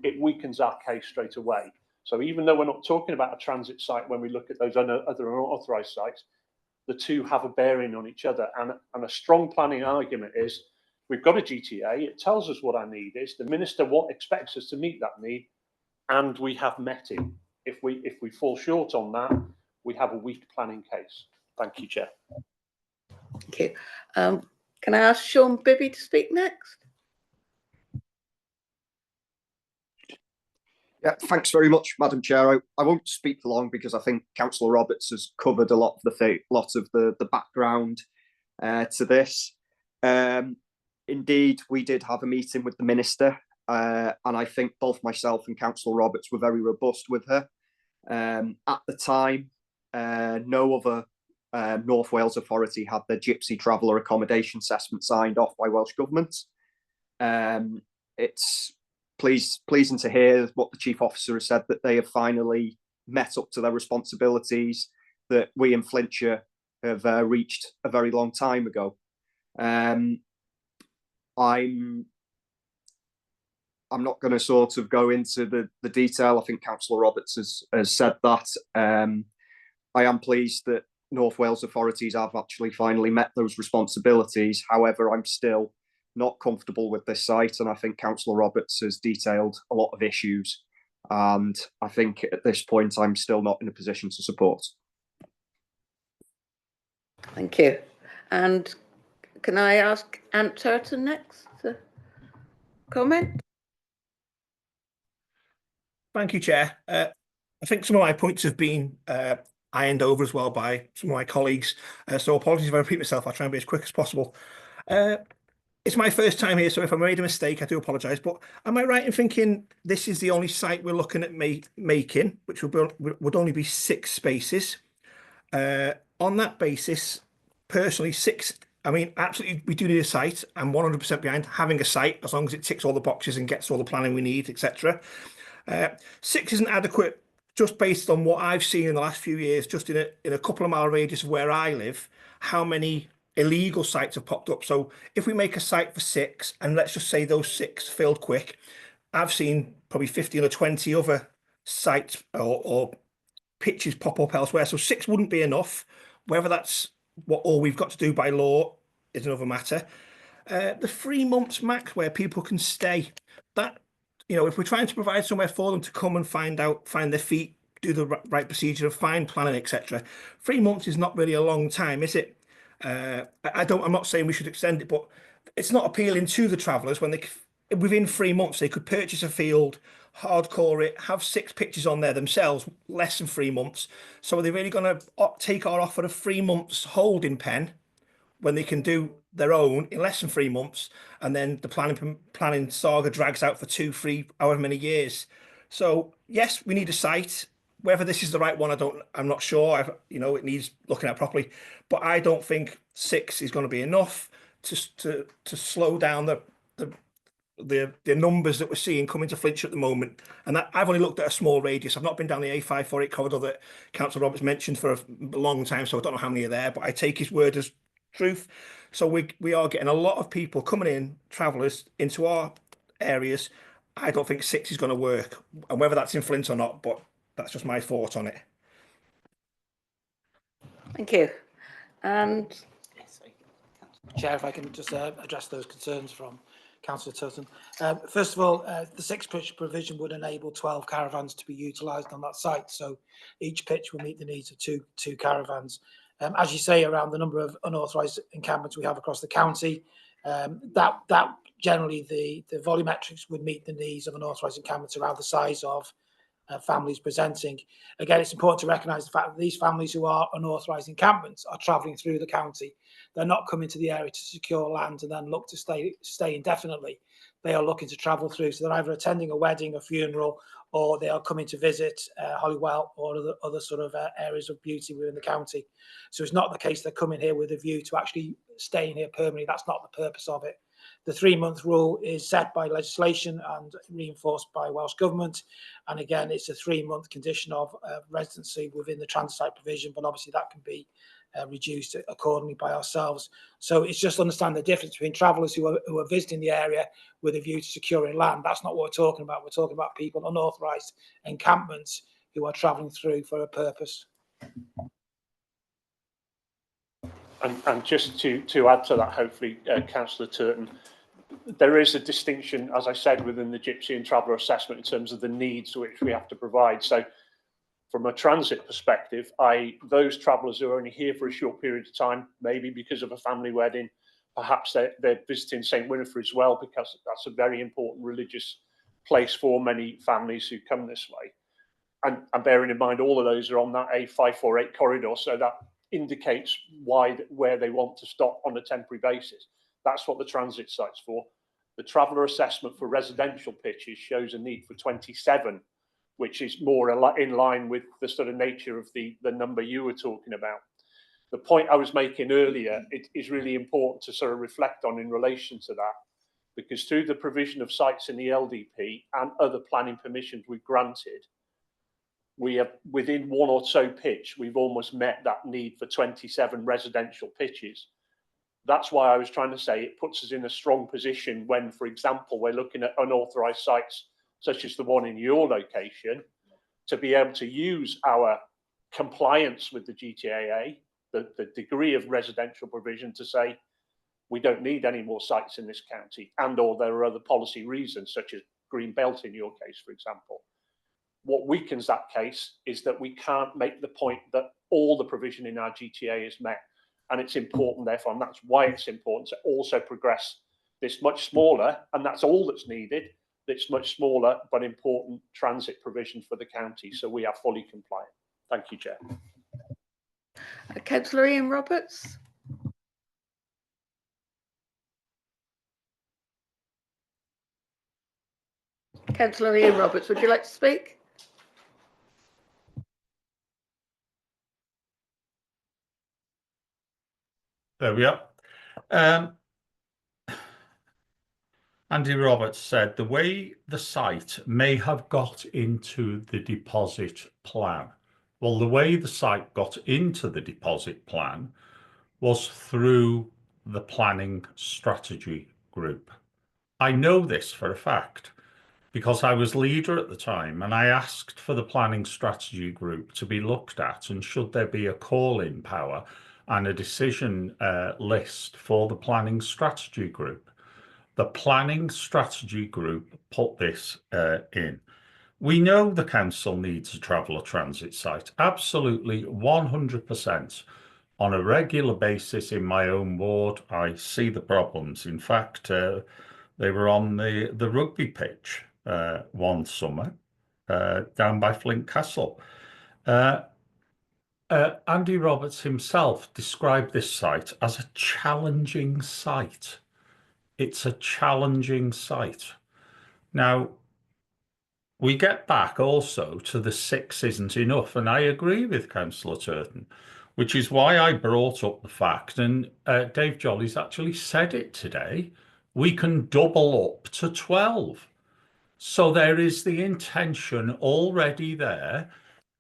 it weakens our case straight away. So even though we're not talking about a transit site when we look at those other unauthorised sites, the two have a bearing on each other. And a strong planning argument is, we've got a GTA, it tells us what our need is, the Minister expects us to meet that need, and we have met it. If we fall short on that, we have a weak planning case. Thank you, Chair. Thank you. Can I ask Sean Bibby to speak next? Yeah, thanks very much, Madam Chair. I won't speak for long because I think Councillor Roberts has covered a lot of the background to this. Indeed, we did have a meeting with the Minister, and I think both myself and Councillor Roberts were very robust with her. At the time, no other North Wales authority had their gypsy traveller accommodation assessment signed off by Welsh Government. It's pleasing to hear what the Chief Officer has said, that they have finally met up to their responsibilities that we in Flintshire have reached a very long time ago. I'm not going to sort of go into the detail. I think Councillor Roberts has said that. I am pleased that North Wales authorities have actually finally met those responsibilities. However, I'm still not comfortable with this site, and I think Councillor Roberts has detailed a lot of issues, and I think at this point I'm still not in a position to support. Thank you. And can I ask Ant Turton next to comment? Thank you, Chair. I think some of my points have been ironed over as well by some of my colleagues, so apologies if I repeat myself. I'll try and be as quick as possible. It's my first time here, so if I made a mistake, I do apologise. But am I right in thinking this is the only site we're looking at making, which would only be 6 spaces? On that basis, personally, 6. I mean, absolutely, we do need a site. I'm 100% behind having a site as long as it ticks all the boxes and gets all the planning we need, etc. 6 isn't adequate, just based on what I've seen in the last few years, just in a couple of mile radius of where I live, how many illegal sites have popped up. So if we make a site for 6, and let's just say those 6 filled quick, I've seen probably 15 or 20 other sites or pitches pop up elsewhere. So 6 wouldn't be enough. Whether that's what all we've got to do by law is another matter. The 3 months max where people can stay, that, you know, if we're trying to provide somewhere for them to come and find their feet, do the right procedure of find planning, etc. 3 months is not really a long time, is it? I'm not saying we should extend it, but it's not appealing to the travellers when within 3 months they could purchase a field, hardcore it, have 6 pitches on there themselves, less than 3 months. So are they really going to take our offer of 3 months holding pen when they can do their own in less than 3 months, and then the planning saga drags out for 2, 3, however many years? So yes, we need a site. Whether this is the right one, I'm not sure. It needs looking at properly, but I don't think 6 is going to be enough to slow down the numbers that we're seeing coming to Flintshire at the moment. And that, I've only looked at a small radius. I've not been down the A548 corridor that Councillor Roberts mentioned for a long time, so I don't know how many are there, but I take his word as truth. So we are getting a lot of people coming in, travellers, into our areas. I don't think 6 is going to work, and whether that's in Flint or not, but that's just my thought on it. Thank you. And Chair, if I can just address those concerns from Councillor Turton. First of all, the 6 pitch provision would enable 12 caravans to be utilised on that site. So each pitch will meet the needs of two caravans. As you say, around the number of unauthorised encampments we have across the county, that generally the volumetrics would meet the needs of unauthorised encampments around the size of families presenting. Again, it's important to recognise the fact that these families who are unauthorised encampments are travelling through the county. They're not coming to the area to secure land and then look to stay indefinitely. They are looking to travel through. So they're either attending a wedding, a funeral, or they are coming to visit Holywell or other sort of areas of beauty within the county. So it's not the case they're coming here with a view to actually staying here permanently. That's not the purpose of it. The 3-month rule is set by legislation and reinforced by Welsh Government. And again, it's a 3-month condition of residency within the transit site provision, but obviously that can be reduced accordingly by ourselves. So it's just understand the difference between travellers who are visiting the area with a view to securing land. That's not what we're talking about. We're talking about people unauthorised encampments who are travelling through for a purpose. And just to add to that, hopefully, Councillor Turton, there is a distinction, as I said, within the Gypsy and Traveller assessment in terms of the needs which we have to provide. So from a transit perspective, those travellers who are only here for a short period of time, maybe because of a family wedding, perhaps they're visiting St Winifred as well, because that's a very important religious place for many families who come this way. And bearing in mind all of those are on that A548 corridor, so that indicates where they want to stop on a temporary basis. That's what the transit site's for. The traveller assessment for residential pitches shows a need for 27, which is more in line with the sort of nature of the number you were talking about. The point I was making earlier, it is really important to sort of reflect on in relation to that, because through the provision of sites in the LDP and other planning permissions we've granted, we have, within one or so pitch, we've almost met that need for 27 residential pitches. That's why I was trying to say it puts us in a strong position when, for example, we're looking at unauthorised sites, such as the one in your location, to be able to use our compliance with the GTAA, the degree of residential provision, to say we don't need any more sites in this county, and or there are other policy reasons, such as green belt in your case, for example. What weakens that case is that we can't make the point that all the provision in our GTA is met. And it's important, therefore, and that's why it's important to also progress this much smaller, and that's all that's needed, this much smaller but important transit provision for the county. So we are fully compliant. Thank you, Chair. Councillor Ian Roberts. Councillor Ian Roberts, would you like to speak? There we are. Andy Roberts said the way the site may have got into the deposit plan. Well, the way the site got into the deposit plan was through the planning strategy group. I know this for a fact because I was leader at the time and I asked for the planning strategy group to be looked at, and should there be a call-in power and a decision list for the planning strategy group. The planning strategy group put this in. We know the council needs a traveller transit site, absolutely 100%. On a regular basis in my own ward, I see the problems. In fact, they were on the rugby pitch one summer down by Flint Castle. Andy Roberts himself described this site as a challenging site. It's a challenging site. Now, we get back also to the 6 isn't enough, and I agree with Councillor Turton, which is why I brought up the fact, and Dave Jolly's actually said it today, we can double up to 12. So there is the intention already there,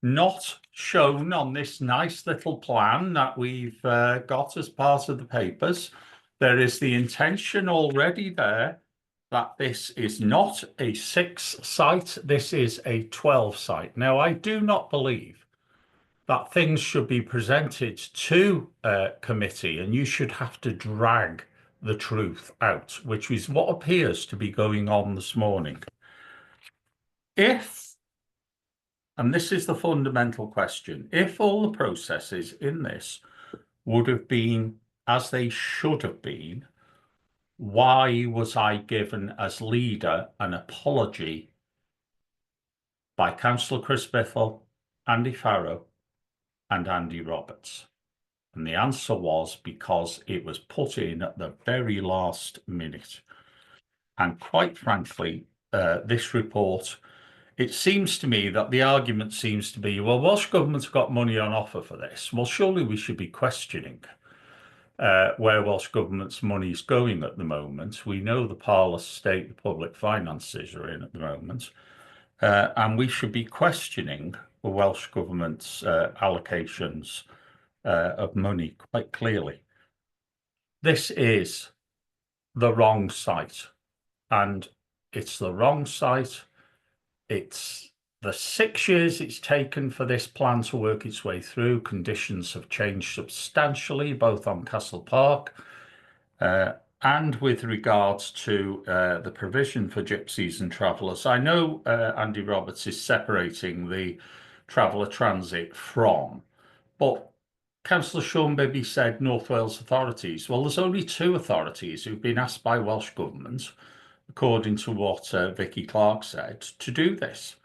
not shown on this nice little plan that we've got as part of the papers. There is the intention already there that this is not a 6 site, this is a 12 site. Now, I do not believe that things should be presented to a committee and you should have to drag the truth out, which is what appears to be going on this morning. If, and this is the fundamental question, if all the processes in this would have been as they should have been, why was I given as leader an apology by Councillor Chris Biffle, Andy Farrow and Andy Roberts? And the answer was because it was put in at the very last minute. And quite frankly, this report, it seems to me that the argument seems to be, well, Welsh Government's got money on offer for this. Well, surely we should be questioning where Welsh Government's money is going at the moment. We know the parlous state the public finances are in at the moment, and we should be questioning the Welsh Government's allocations of money, quite clearly. This is the wrong site, and it's the wrong site. It's the 6 years it's taken for this plan to work its way through. Conditions have changed substantially, both on Castle Park and with regards to the provision for gypsies and travellers. I know Andy Roberts is separating the traveller transit from, but Councillor Sean Bibby said North Wales authorities. Well, there's only 2 authorities who've been asked by Welsh Government, according to what Vicky Clark said, to do this.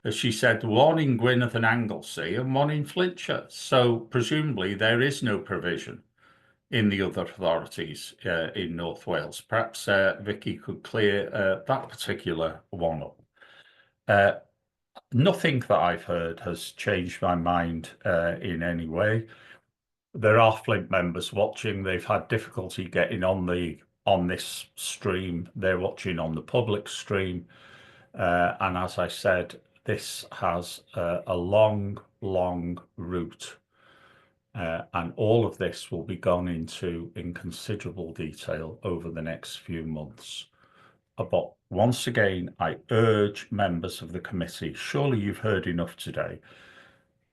As she said, 1 in Gwynedd and Anglesey and 1 in Flintshire. So presumably there is no provision in the other authorities in North Wales. Perhaps Vicky could clear that particular one up. Nothing that I've heard has changed my mind in any way. There are Flint members watching. They've had difficulty getting on this stream. They're watching on the public stream. And as I said, this has a long route. And all of this will be gone into in considerable detail over the next few months. But once again, I urge members of the committee, surely you've heard enough today.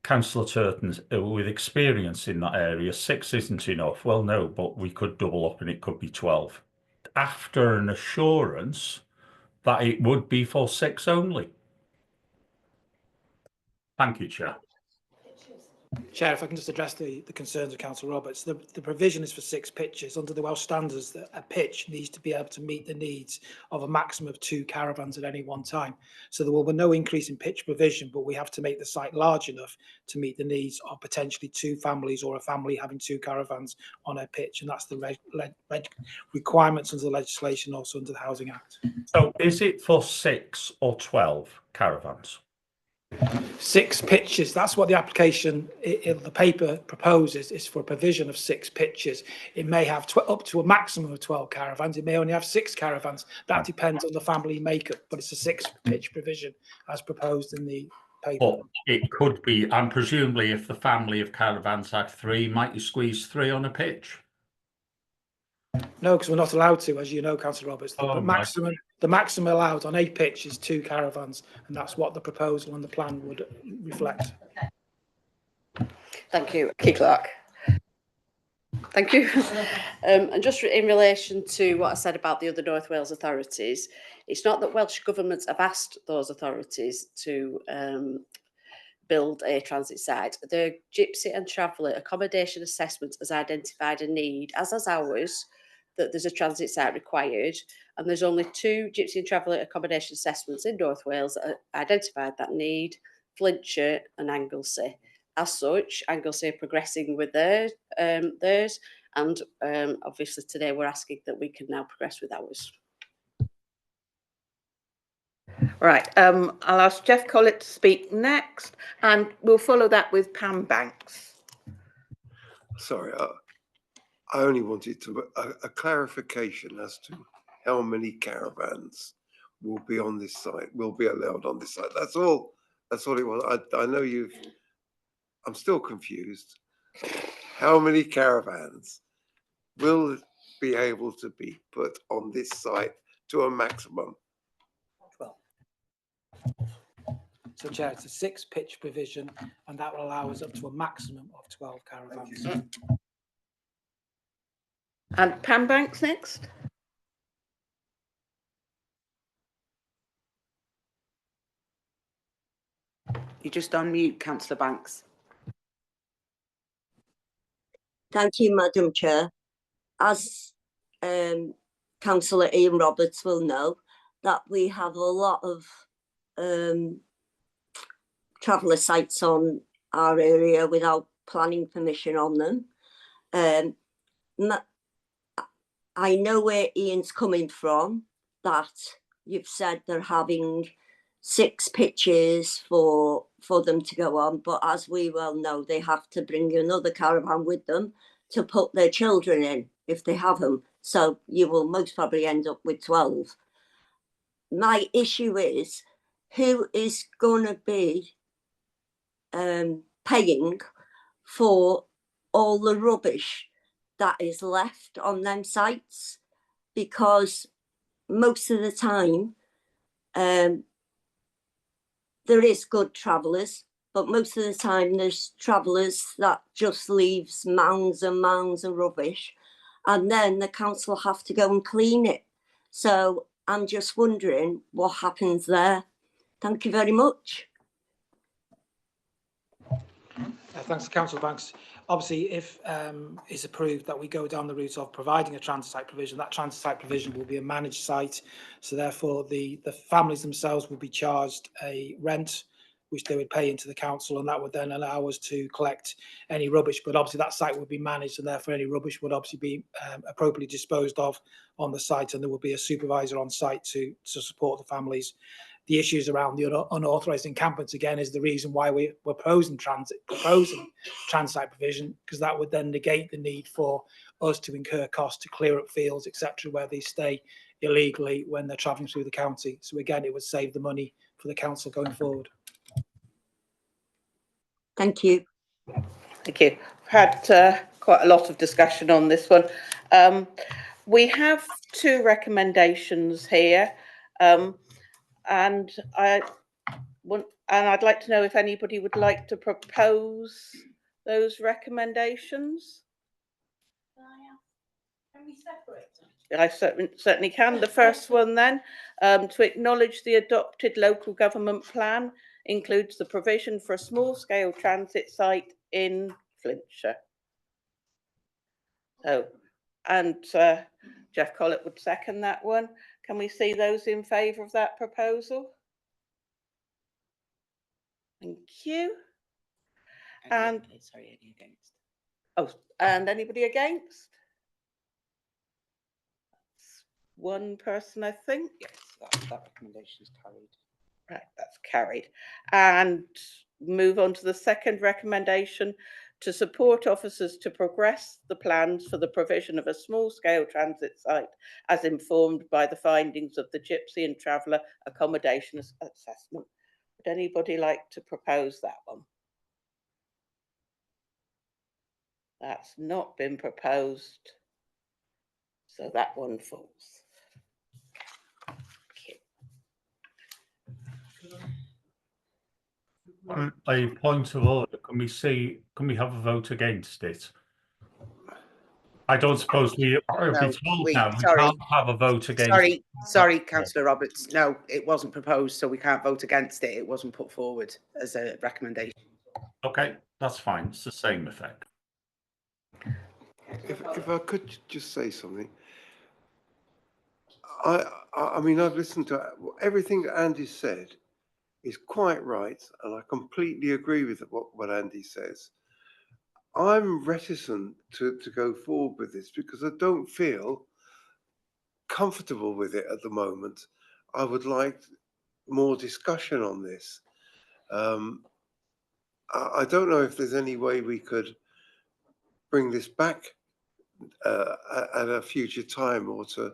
Councillor Turton, with experience in that area, 6 isn't enough. Well, no, but we could double up and it could be 12. After an assurance that it would be for 6 only. Thank you, Chair. Chair, if I can just address the concerns of Councillor Roberts. The provision is for 6 pitches. Under the Welsh standards, that a pitch needs to be able to meet the needs of a maximum of 2 caravans at any one time. So there will be no increase in pitch provision, but we have to make the site large enough to meet the needs of potentially 2 families or a family having 2 caravans on a pitch. And that's the requirements under the legislation, also under the Housing Act. So is it for 6 or 12 caravans? 6 pitches. That's what the application, the paper proposes, is for a provision of 6 pitches. It may have up to a maximum of 12 caravans. It may only have 6 caravans. That depends on the family makeup, but it's a 6 pitch provision as proposed in the paper. But it could be, and presumably if the family of caravans had 3, might you squeeze 3 on a pitch? No, because we're not allowed to, as you know, Councillor Roberts. The maximum allowed on a pitch is 2 caravans, and that's what the proposal and the plan would reflect. Thank you, Vicky Clark. Thank you. And just in relation to what I said about the other North Wales authorities, it's not that Welsh governments have asked those authorities to build a transit site. The Gypsy and Traveller Accommodation Assessment has identified a need, as has ours, that there's a transit site required, and there's only 2 Gypsy and Traveller accommodation assessments in North Wales that identified that need, Flintshire and Anglesey. As such, Anglesey are progressing with theirs, and obviously today we're asking that we can now progress with ours. Right, I'll ask Jeff Collett to speak next, and we'll follow that with Pam Banks. Sorry, I only wanted to a clarification as to how many caravans will be on this site, will be allowed on this site. That's all. That's all it was. I know you've. I'm still confused. How many caravans will be able to be put on this site to a maximum? 12. So, Chair, it's a 6 pitch provision, and that will allow us up to a maximum of 12 caravans. And Pam Banks next. You're just on mute, Councillor Banks. Thank you, Madam Chair. As Councillor Ian Roberts will know, that we have a lot of traveller sites on our area without planning permission on them. I know where Ian's coming from, that you've said they're having 6 pitches for them to go on, but as we well know, they have to bring another caravan with them to put their children in if they have them. So you will most probably end up with 12. My issue is, who is going to be paying for all the rubbish that is left on them sites, because most of the time there is good travellers, but most of the time there's travellers that just leaves mounds and mounds of rubbish, and then the council have to go and clean it. So I'm just wondering what happens there. Thank you very much. Thanks, Councillor Banks. Obviously, if it's approved that we go down the route of providing a transit site provision, that transit site provision will be a managed site. So therefore, the families themselves will be charged a rent, which they would pay into the council, and that would then allow us to collect any rubbish. But obviously, that site would be managed, and therefore, any rubbish would obviously be appropriately disposed of on the site, and there would be a supervisor on site to support the families. The issues around the unauthorised encampments, again, is the reason why we're proposing transit site provision, because that would then negate the need for us to incur costs to clear up fields, etc., where they stay illegally when they're travelling through the county. So again, it would save the money for the council going forward. Thank you. Thank you. I've had quite a lot of discussion on this one. We have 2 recommendations here, and I'd like to know if anybody would like to propose those recommendations. Can we separate them? I certainly can. The first one then, to acknowledge the adopted local government plan includes the provision for a small-scale transit site in Flintshire. So, and Jeff Collett would second that one. Can we see those in favour of that proposal? Thank you. And sorry, any against? Oh, and anybody against? One person, I think. Yes, that recommendation is carried. Right, that's carried. And move on to the second recommendation, to support officers to progress the plans for the provision of a small-scale transit site as informed by the findings of the Gypsy and Traveller Accommodation Assessment. Would anybody like to propose that one? That's not been proposed, so that one falls. On a point of order, can we have a vote against it? I don't suppose we are No, told wait, now we sorry. can't have a vote against. Sorry, Councillor Roberts. No, it wasn't proposed, so we can't vote against it. It wasn't put forward as a recommendation. Okay, that's fine. It's the same effect. If I could just say something. I mean, I've listened to everything that Andy said is quite right, and I completely agree with what Andy says. I'm reticent to go forward with this because I don't feel comfortable with it at the moment. I would like more discussion on this. I don't know if there's any way we could bring this back at a future time, or to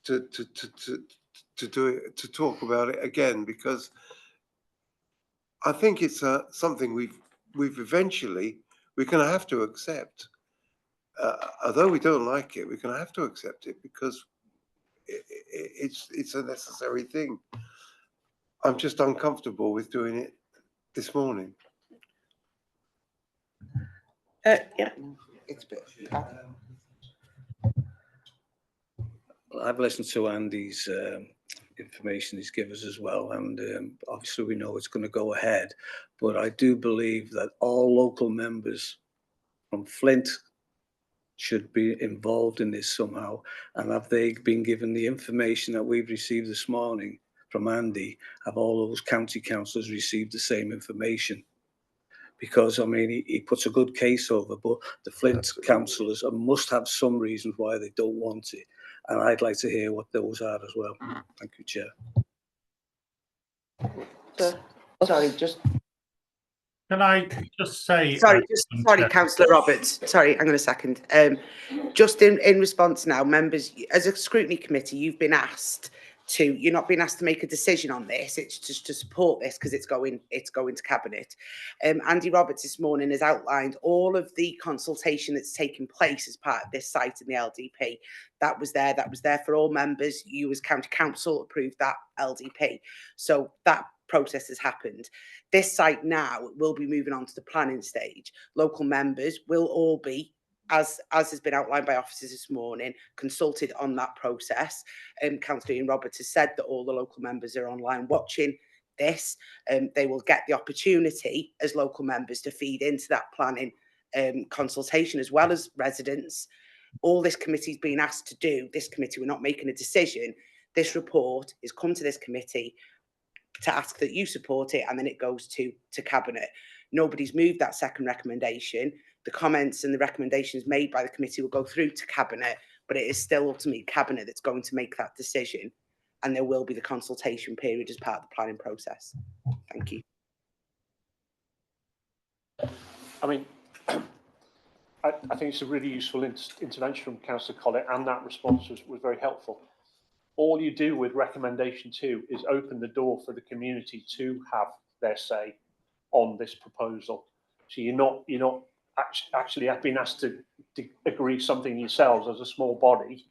do it, to talk about it again, because I think it's something we've eventually we're going to have to accept. Although we don't like it, we're going to have to accept it because it's a necessary thing. I'm just uncomfortable with doing it this morning. Yeah. It's a bit. Well, I've listened to Andy's information he's given us as well, and obviously we know it's going to go ahead, but I do believe that all local members from Flint should be involved in this somehow. And have they been given the information that we've received this morning from Andy? Have all those county councillors received the same information? Because, I mean, he puts a good case over, but the Flint councillors must have some reasons why they don't want it. And I'd like to hear what those are as well. Thank you, Chair. Sorry, just. Can I just say? Sorry, Councillor Roberts. Sorry, I'm going to second. Just in response now, members, as a scrutiny committee, you've been asked to, you're not being asked to make a decision on this, it's just to support this because it's going to cabinet. Andy Roberts this morning has outlined all of the consultation that's taking place as part of this site in the LDP. That was there for all members. You as county council approved that LDP, so that process has happened. This site now will be moving on to the planning stage. Local members will all be, as has been outlined by officers this morning, consulted on that process. Councillor Ian Roberts has said that all the local members are online watching this. They will get the opportunity as local members to feed into that planning consultation, as well as residents. All this committee's been asked to do, this committee, we're not making a decision. This report is come to this committee to ask that you support it, and then it goes to cabinet. Nobody's moved that second recommendation. The comments and the recommendations made by the committee will go through to cabinet, but it is still ultimately cabinet that's going to make that decision, and there will be the consultation period as part of the planning process. Thank you. I mean, I think it's a really useful intervention from Councillor Collett, and that response was very helpful. All you do with recommendation 2 is open the door for the community to have their say on this proposal. So you're not actually have been asked to agree something yourselves as a small body,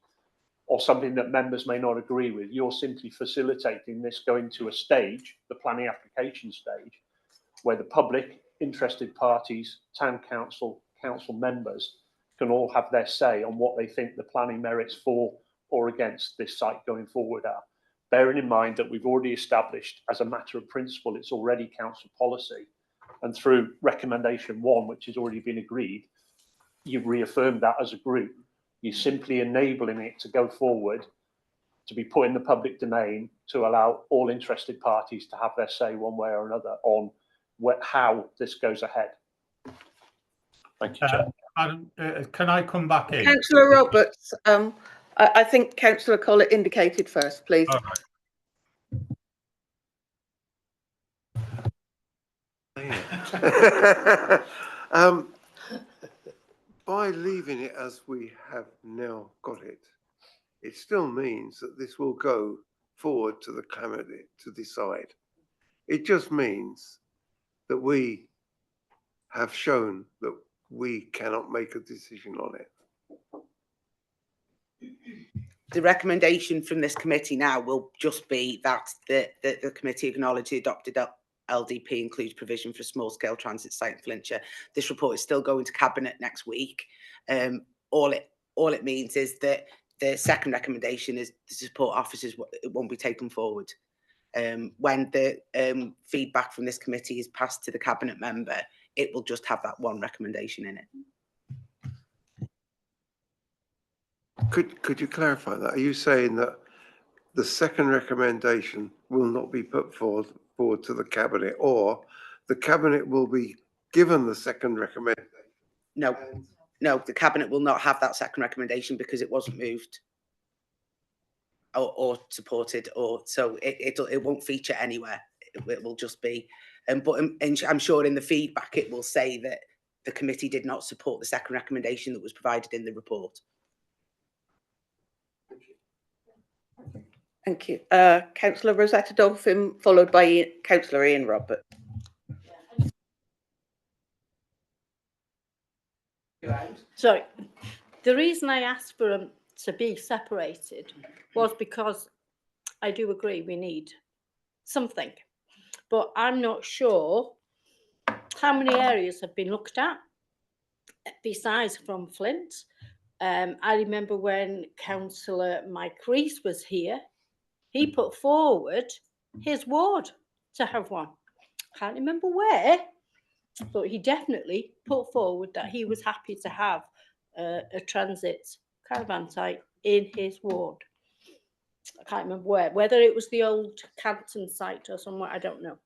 or something that members may not agree with. You're simply facilitating this going to a stage, the planning application stage, where the public, interested parties, town council, council members can all have their say on what they think the planning merits for or against this site going forward are. Bearing in mind that we've already established as a matter of principle, it's already council policy. And through recommendation 1, which has already been agreed, you've reaffirmed that as a group. You're simply enabling it to go forward, to be put in the public domain, to allow all interested parties to have their say one way or another on how this goes ahead. Thank you, Chair. Can I come back in? Councillor Roberts, I think Councillor Collett indicated first, please. All right. By leaving it as we have now got it, it still means that this will go forward to the cabinet to decide. It just means that we have shown that we cannot make a decision on it. The recommendation from this committee now will just be that the committee acknowledge the adopted LDP includes provision for a small-scale transit site in Flintshire. This report is still going to cabinet next week. All it means is that the second recommendation is the support officers, it won't be taken forward. When the feedback from this committee is passed to the cabinet member, it will just have that one recommendation in it. Could you clarify that? Are you saying that the second recommendation will not be put forward to the cabinet, or the cabinet will be given the second recommendation? No, the cabinet will not have that second recommendation because it wasn't moved or supported, or so it won't feature anywhere. It will just be, but I'm sure in the feedback it will say that the committee did not support the second recommendation that was provided in the report. Thank you. Councillor Rosetta Dolphin, followed by Councillor Ian Roberts. Sorry, the reason I asked for them to be separated was because I do agree we need something, but I'm not sure how many areas have been looked at besides from Flint. I remember when Councillor Mike Rees was here, he put forward his ward to have one. Can't remember where, but he definitely put forward that he was happy to have a transit caravan site in his ward. I can't remember where, whether it was the old Canton site or somewhere, I don't know.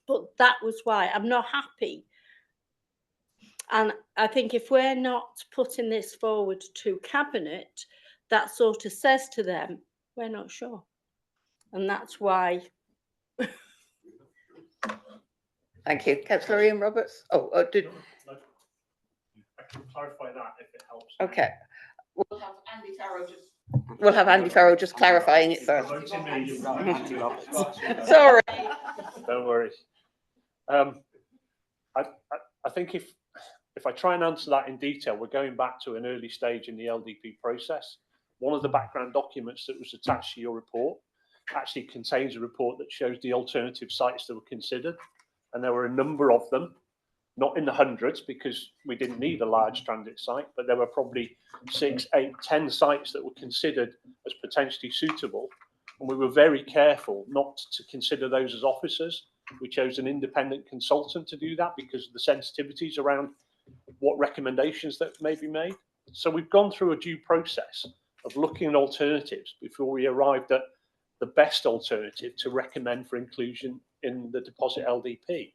But that was why I'm not happy. And I think if we're not putting this forward to cabinet, that sort of says to them, we're not sure. And that's why. Thank you. Councillor Ian Roberts. Did I can clarify that if it helps. Okay. We'll have Andy Farrow just We'll have Andy Farrell just clarifying it first. Sorry. Sorry. Don't worry. I think if I try and answer that in detail, we're going back to an early stage in the LDP process. One of the background documents that was attached to your report actually contains a report that shows the alternative sites that were considered, and there were a number of them, not in the hundreds because we didn't need a large transit site, but there were probably 6, 8, 10 sites that were considered as potentially suitable, and we were very careful not to consider those as officers. We chose an independent consultant to do that because of the sensitivities around what recommendations that may be made. So we've gone through a due process of looking at alternatives before we arrived at the best alternative to recommend for inclusion in the deposit LDP.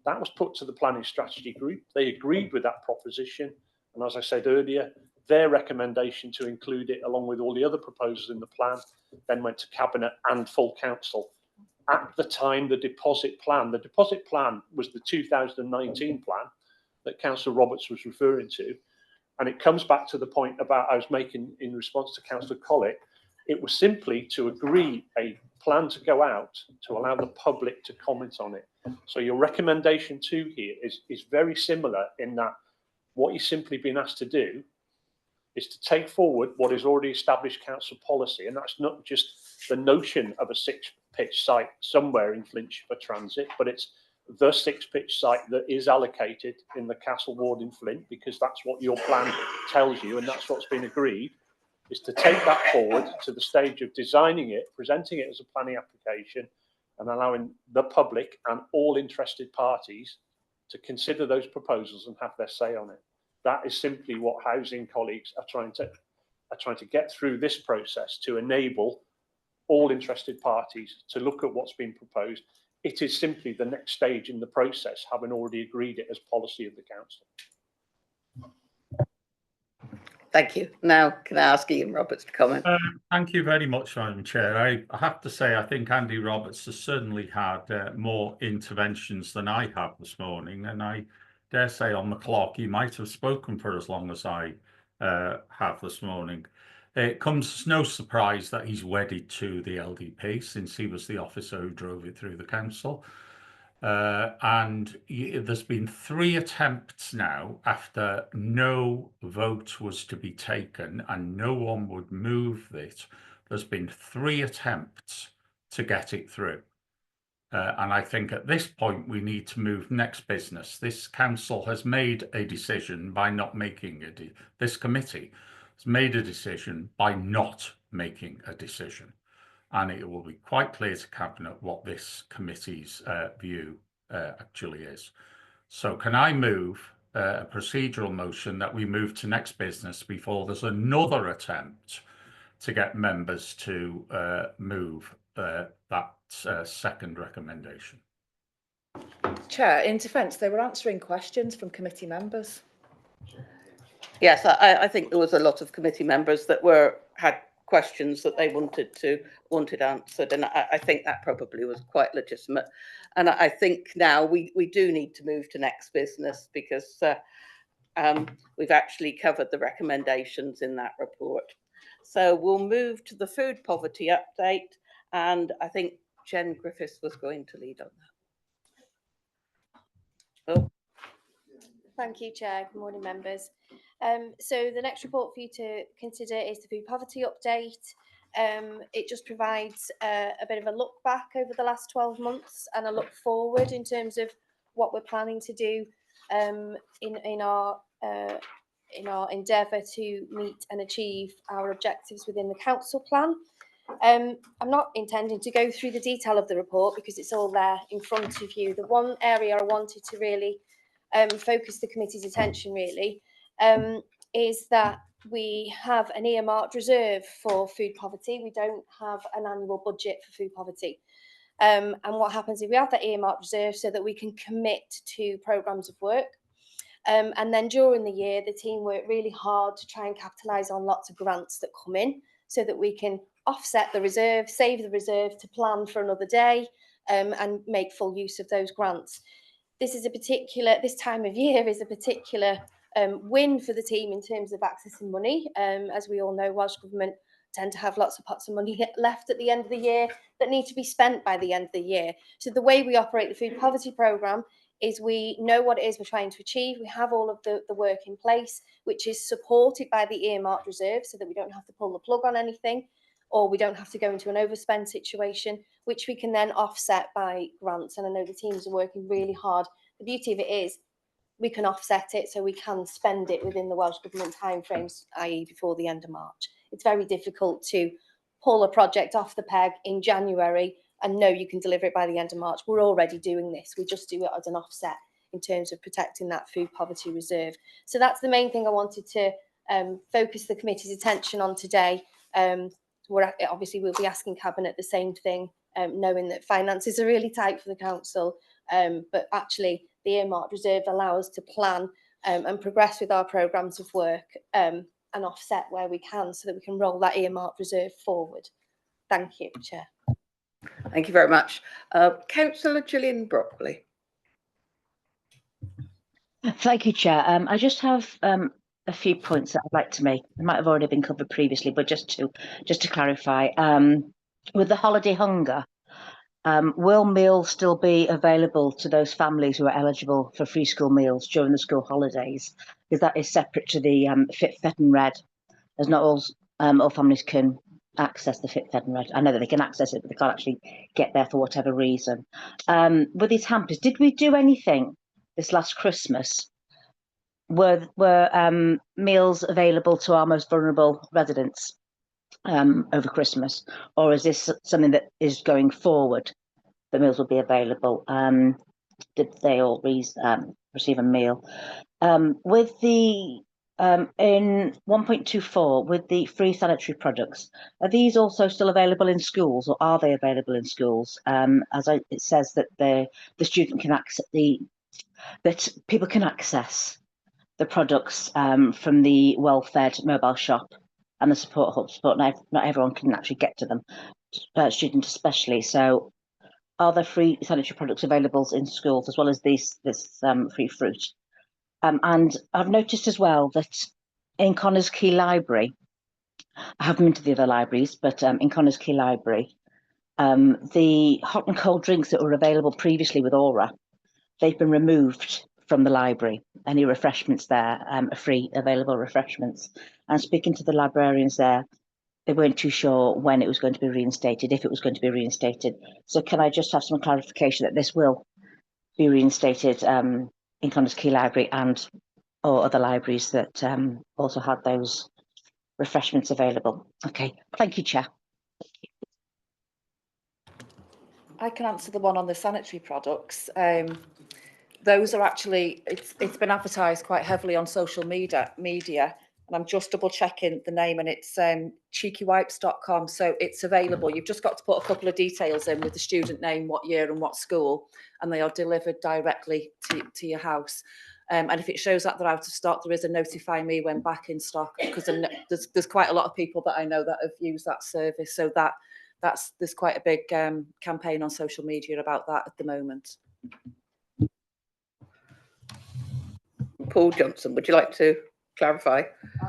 That was put to the planning strategy group. They agreed with that proposition. And as I said earlier, their recommendation to include it along with all the other proposals in the plan then went to Cabinet and full council. At the time, the deposit plan was the 2019 plan that Councillor Roberts was referring to. And it comes back to the point about I was making in response to Councillor Collett. It was simply to agree a plan to go out to allow the public to comment on it. So your recommendation too here is very similar in that what you've simply been asked to do is to take forward what is already established council policy, and that's not just the notion of a 6-pitch site somewhere in Flintshire for transit, but it's the 6-pitch site that is allocated in the Castle Ward in Flint, because that's what your plan tells you, and that's what's been agreed, is to take that forward to the stage of designing it, presenting it as a planning application, and allowing the public and all interested parties to consider those proposals and have their say on it. That is simply what housing colleagues are trying to get through this process to enable all interested parties to look at what's been proposed. It is simply the next stage in the process, having already agreed it as policy of the council. Thank you. Now, can I ask Ian Roberts to comment? Thank you very much, Madam Chair. I have to say, I think Andy Roberts has certainly had more interventions than I have this morning, and I dare say on the clock he might have spoken for as long as I have this morning. It comes as no surprise that he's wedded to the LDP since he was the officer who drove it through the council. And there's been 3 attempts now after no vote was to be taken and no one would move it. There's been 3 attempts to get it through. And I think at this point we need to move next business. This council has made a decision by not making it. This committee has made a decision by not making a decision. And it will be quite clear to Cabinet what this committee's view actually is. So can I move a procedural motion that we move to next business before there's another attempt to get members to move that second recommendation? Chair, in defence, they were answering questions from committee members. Yes, I think there was a lot of committee members that had questions that they wanted answered, and I think that probably was quite legitimate. And I think now we do need to move to next business because we've actually covered the recommendations in that report. So we'll move to the food poverty update, and I think Jen Griffiths was going to lead on that. Oh. Thank you, Chair. Good morning, members. So the next report for you to consider is the food poverty update. It just provides a bit of a look back over the last 12 months and a look forward in terms of what we're planning to do in our endeavour to meet and achieve our objectives within the council plan. I'm not intending to go through the detail of the report because it's all there in front of you. The one area I wanted to really focus the committee's attention really is that we have an earmarked reserve for food poverty. We don't have an annual budget for food poverty. And what happens if we have that earmarked reserve so that we can commit to programmes of work. And then during the year, the team work really hard to try and capitalise on lots of grants that come in so that we can offset the reserve, save the reserve to plan for another day and make full use of those grants. This time of year is a particular win for the team in terms of accessing money. As we all know, Welsh Government tend to have lots of pots of money left at the end of the year that need to be spent by the end of the year. So the way we operate the food poverty programme is we know what it is we're trying to achieve. We have all of the work in place, which is supported by the earmarked reserve so that we don't have to pull the plug on anything, or we don't have to go into an overspend situation, which we can then offset by grants. And I know the teams are working really hard. The beauty of it is we can offset it, so we can spend it within the Welsh Government timeframes, i.e. before the end of March. It's very difficult to pull a project off the peg in January and know you can deliver it by the end of March. We're already doing this. We just do it as an offset in terms of protecting that food poverty reserve. So that's the main thing I wanted to focus the committee's attention on today. Obviously we'll be asking Cabinet the same thing, knowing that finances are really tight for the council, but actually the earmarked reserve allows us to plan and progress with our programmes of work and offset where we can, so that we can roll that earmarked reserve forward. Thank you, Chair. Thank you very much. Councillor Gillian Brockley. Thank you, Chair. I just have a few points that I'd like to make. It might have already been covered previously, but just to clarify, with the holiday hunger, will meals still be available to those families who are eligible for free school meals during the school holidays? Because that is separate to the Fit, Fed and Read, as not all families can access the Fit, Fed and Read. I know that they can access it, but they can't actually get there for whatever reason. With these hampers, did we do anything this last Christmas? Were meals available to our most vulnerable residents over Christmas, or is this something that is going forward? The meals will be available. Did they all receive a meal? With the in 1.24, with the free sanitary products, are these also still available in schools, or are they available in schools? It says that the student can access that people can access the products from the well-fed mobile shop and the support hubs, but not everyone can actually get to them, students especially. So are there free sanitary products available in schools as well as this free fruit? And I've noticed as well that in Connors Quay Library, I haven't been to the other libraries, but in Connors Quay Library, the hot and cold drinks that were available previously with Aura, they've been removed from the library. Any refreshments there are free available refreshments. And speaking to the librarians there, they weren't too sure when it was going to be reinstated, if it was going to be reinstated. So can I just have some clarification that this will be reinstated in Connors Quay Library or other libraries that also had those refreshments available? Okay, thank you, Chair. I can answer the one on the sanitary products. Those are actually, it's been advertised quite heavily on social media, and I'm just double checking the name, and it's cheekywipes.com, so it's available. You've just got to put a couple of details in with the student name, what year and what school, and they are delivered directly to your house. And if it shows that they're out of stock, there is a notify me when back in stock, because there's quite a lot of people that I know that have used that service, so there's quite a big campaign on social media about that at the moment. Paul Johnson, would you like to clarify?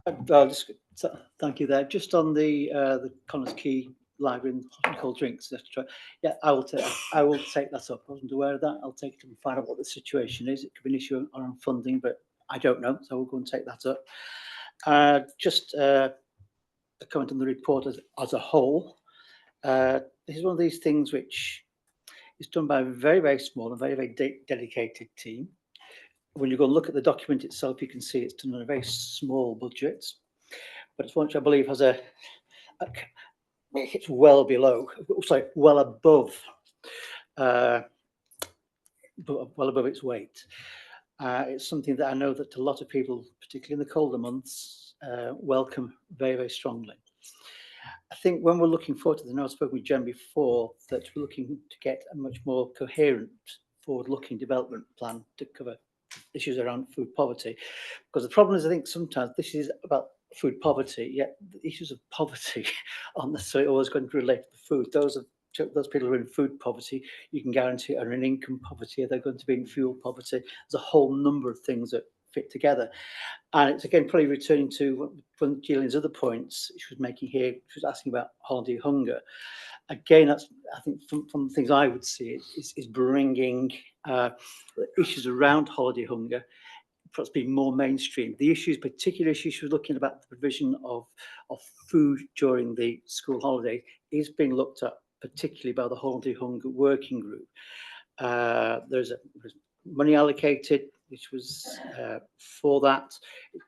Thank you there. Just on the Connors Quay Library and hot and cold drinks, etc. Yeah, I will take that up. I wasn't aware of that. I'll take it and find out what the situation is. It could be an issue on funding, but I don't know, so we'll go and take that up. Just a comment on the report as a whole. This is one of these things which is done by a very, very small and very, very dedicated team. When you go and look at the document itself, you can see it's done on a very small budget, but it's one which I believe has it's well below, sorry, well above its weight. It's something that I know that a lot of people, particularly in the colder months, welcome very, very strongly. I think when we're looking forward to I've spoken with Jen before, that we're looking to get a much more coherent, forward-looking development plan to cover issues around food poverty. Because the problem is, I think sometimes this is about food poverty, yet the issues of poverty aren't necessarily always going to relate to food. Those people who are in food poverty, you can guarantee are in income poverty, are they going to be in fuel poverty? There's a whole number of things that fit together. And it's again probably returning to one of Gillian's other points she was making here. She was asking about holiday hunger. Again, that's, I think, from the things I would see is bringing issues around holiday hunger, perhaps being more mainstream. The issues, particular issues, she was looking about the provision of food during the school holiday is being looked at particularly by the holiday hunger working group. There's money allocated, which was for that,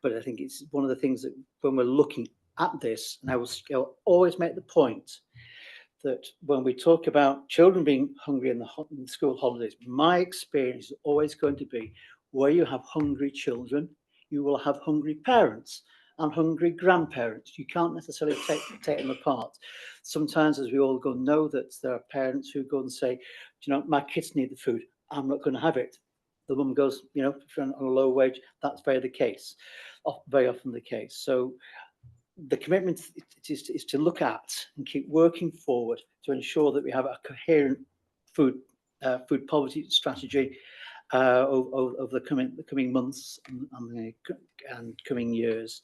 but I think it's one of the things that when we're looking at this, and I will always make the point that when we talk about children being hungry in the school holidays, my experience is always going to be where you have hungry children, you will have hungry parents and hungry grandparents. You can't necessarily take them apart. Sometimes, as we all go know, that there are parents who go and say, you know, my kids need the food, I'm not going to have it. The mum goes, you know, if you're on a low wage, that's very often the case. So the commitment is to look at and keep working forward to ensure that we have a coherent food poverty strategy over the coming months and coming years.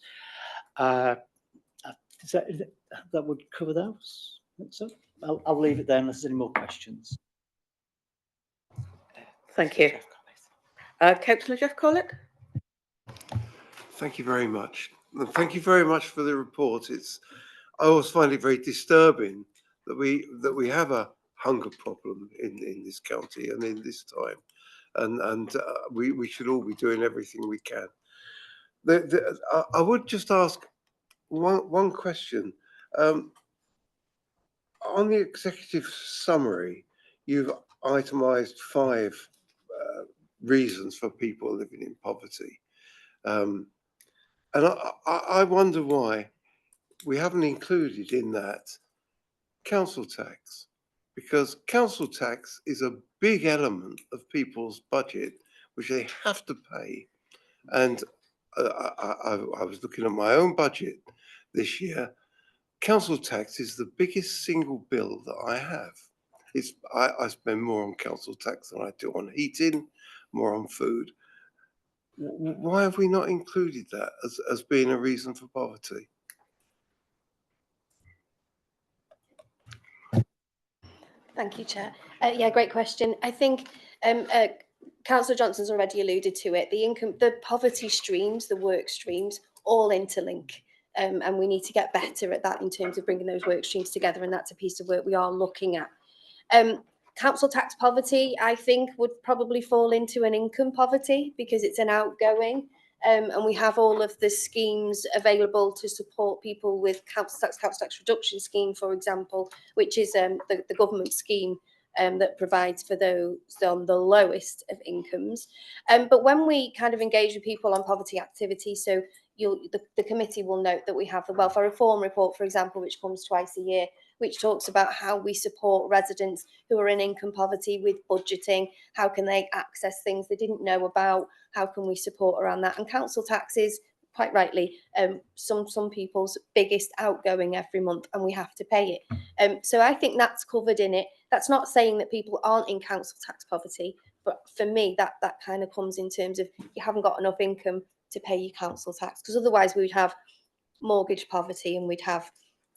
That would cover those. So I'll leave it there unless there's any more questions. Thank you. Councillor Jeff Collett. Thank you very much. And thank you very much for the report. I always find it very disturbing that we have a hunger problem in this county and in this time, and we should all be doing everything we can. I would just ask one question. On the executive summary, you've itemised 5 reasons for people living in poverty. And I wonder why we haven't included in that council tax, because council tax is a big element of people's budget, which they have to pay. And I was looking at my own budget this year. Council tax is the biggest single bill that I have. I spend more on council tax than I do on heating, more on food. Why have we not included that as being a reason for poverty? Thank you, Chair. Yeah, great question. I think Councillor Johnson's already alluded to it. The poverty streams, the work streams, all interlink. And we need to get better at that in terms of bringing those work streams together. And that's a piece of work we are looking at. Council tax poverty, I think, would probably fall into an income poverty because it's an outgoing. And we have all of the schemes available to support people with council tax reduction scheme, for example, which is the government scheme that provides for those on the lowest of incomes. But when we kind of engage with people on poverty activity, so the committee will note that we have the welfare reform report, for example, which comes twice a year, which talks about how we support residents who are in income poverty with budgeting. How can they access things they didn't know about? How can we support around that? And council tax is, quite rightly, some people's biggest outgoing every month, and we have to pay it. So I think that's covered in it. That's not saying that people aren't in council tax poverty, but for me, that kind of comes in terms of you haven't got enough income to pay your council tax, because otherwise we would have mortgage poverty and we'd have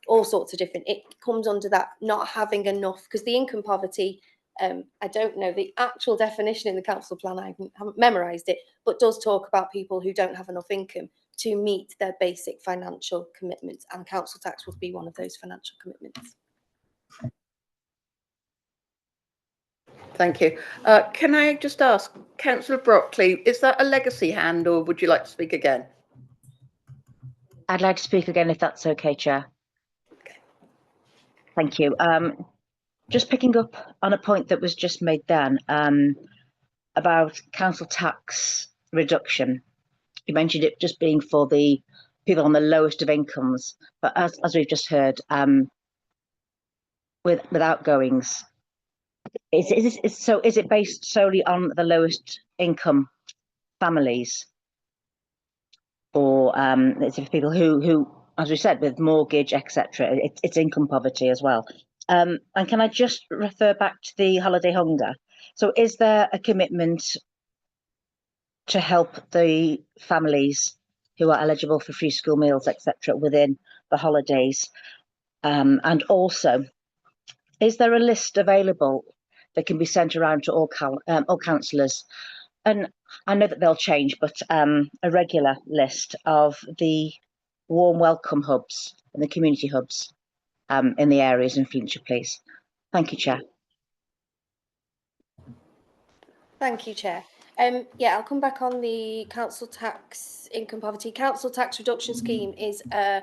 all sorts of different, it comes under that not having enough, because the income poverty, I don't know the actual definition in the council plan, I haven't memorised it, but does talk about people who don't have enough income to meet their basic financial commitments, and council tax would be one of those financial commitments. Thank you. Can I just ask, Councillor Broccoli, is that a legacy hand or would you like to speak again? I'd like to speak again if that's okay, Chair. Okay. Thank you. Just picking up on a point that was just made then about council tax reduction. You mentioned it just being for the people on the lowest of incomes, but as we've just heard, with outgoings, is it based solely on the lowest income families, or is it people who, as we said, with mortgage, etc., it's income poverty as well? And can I just refer back to the holiday hunger? So is there a commitment to help the families who are eligible for free school meals, etc., within the holidays? And also, is there a list available that can be sent around to all councillors? And I know that they'll change, but a regular list of the warm welcome hubs and the community hubs in the areas in Flintshire, please. Thank you, Chair. Thank you, Chair. Yeah, I'll come back on the council tax income poverty. Council tax reduction scheme is a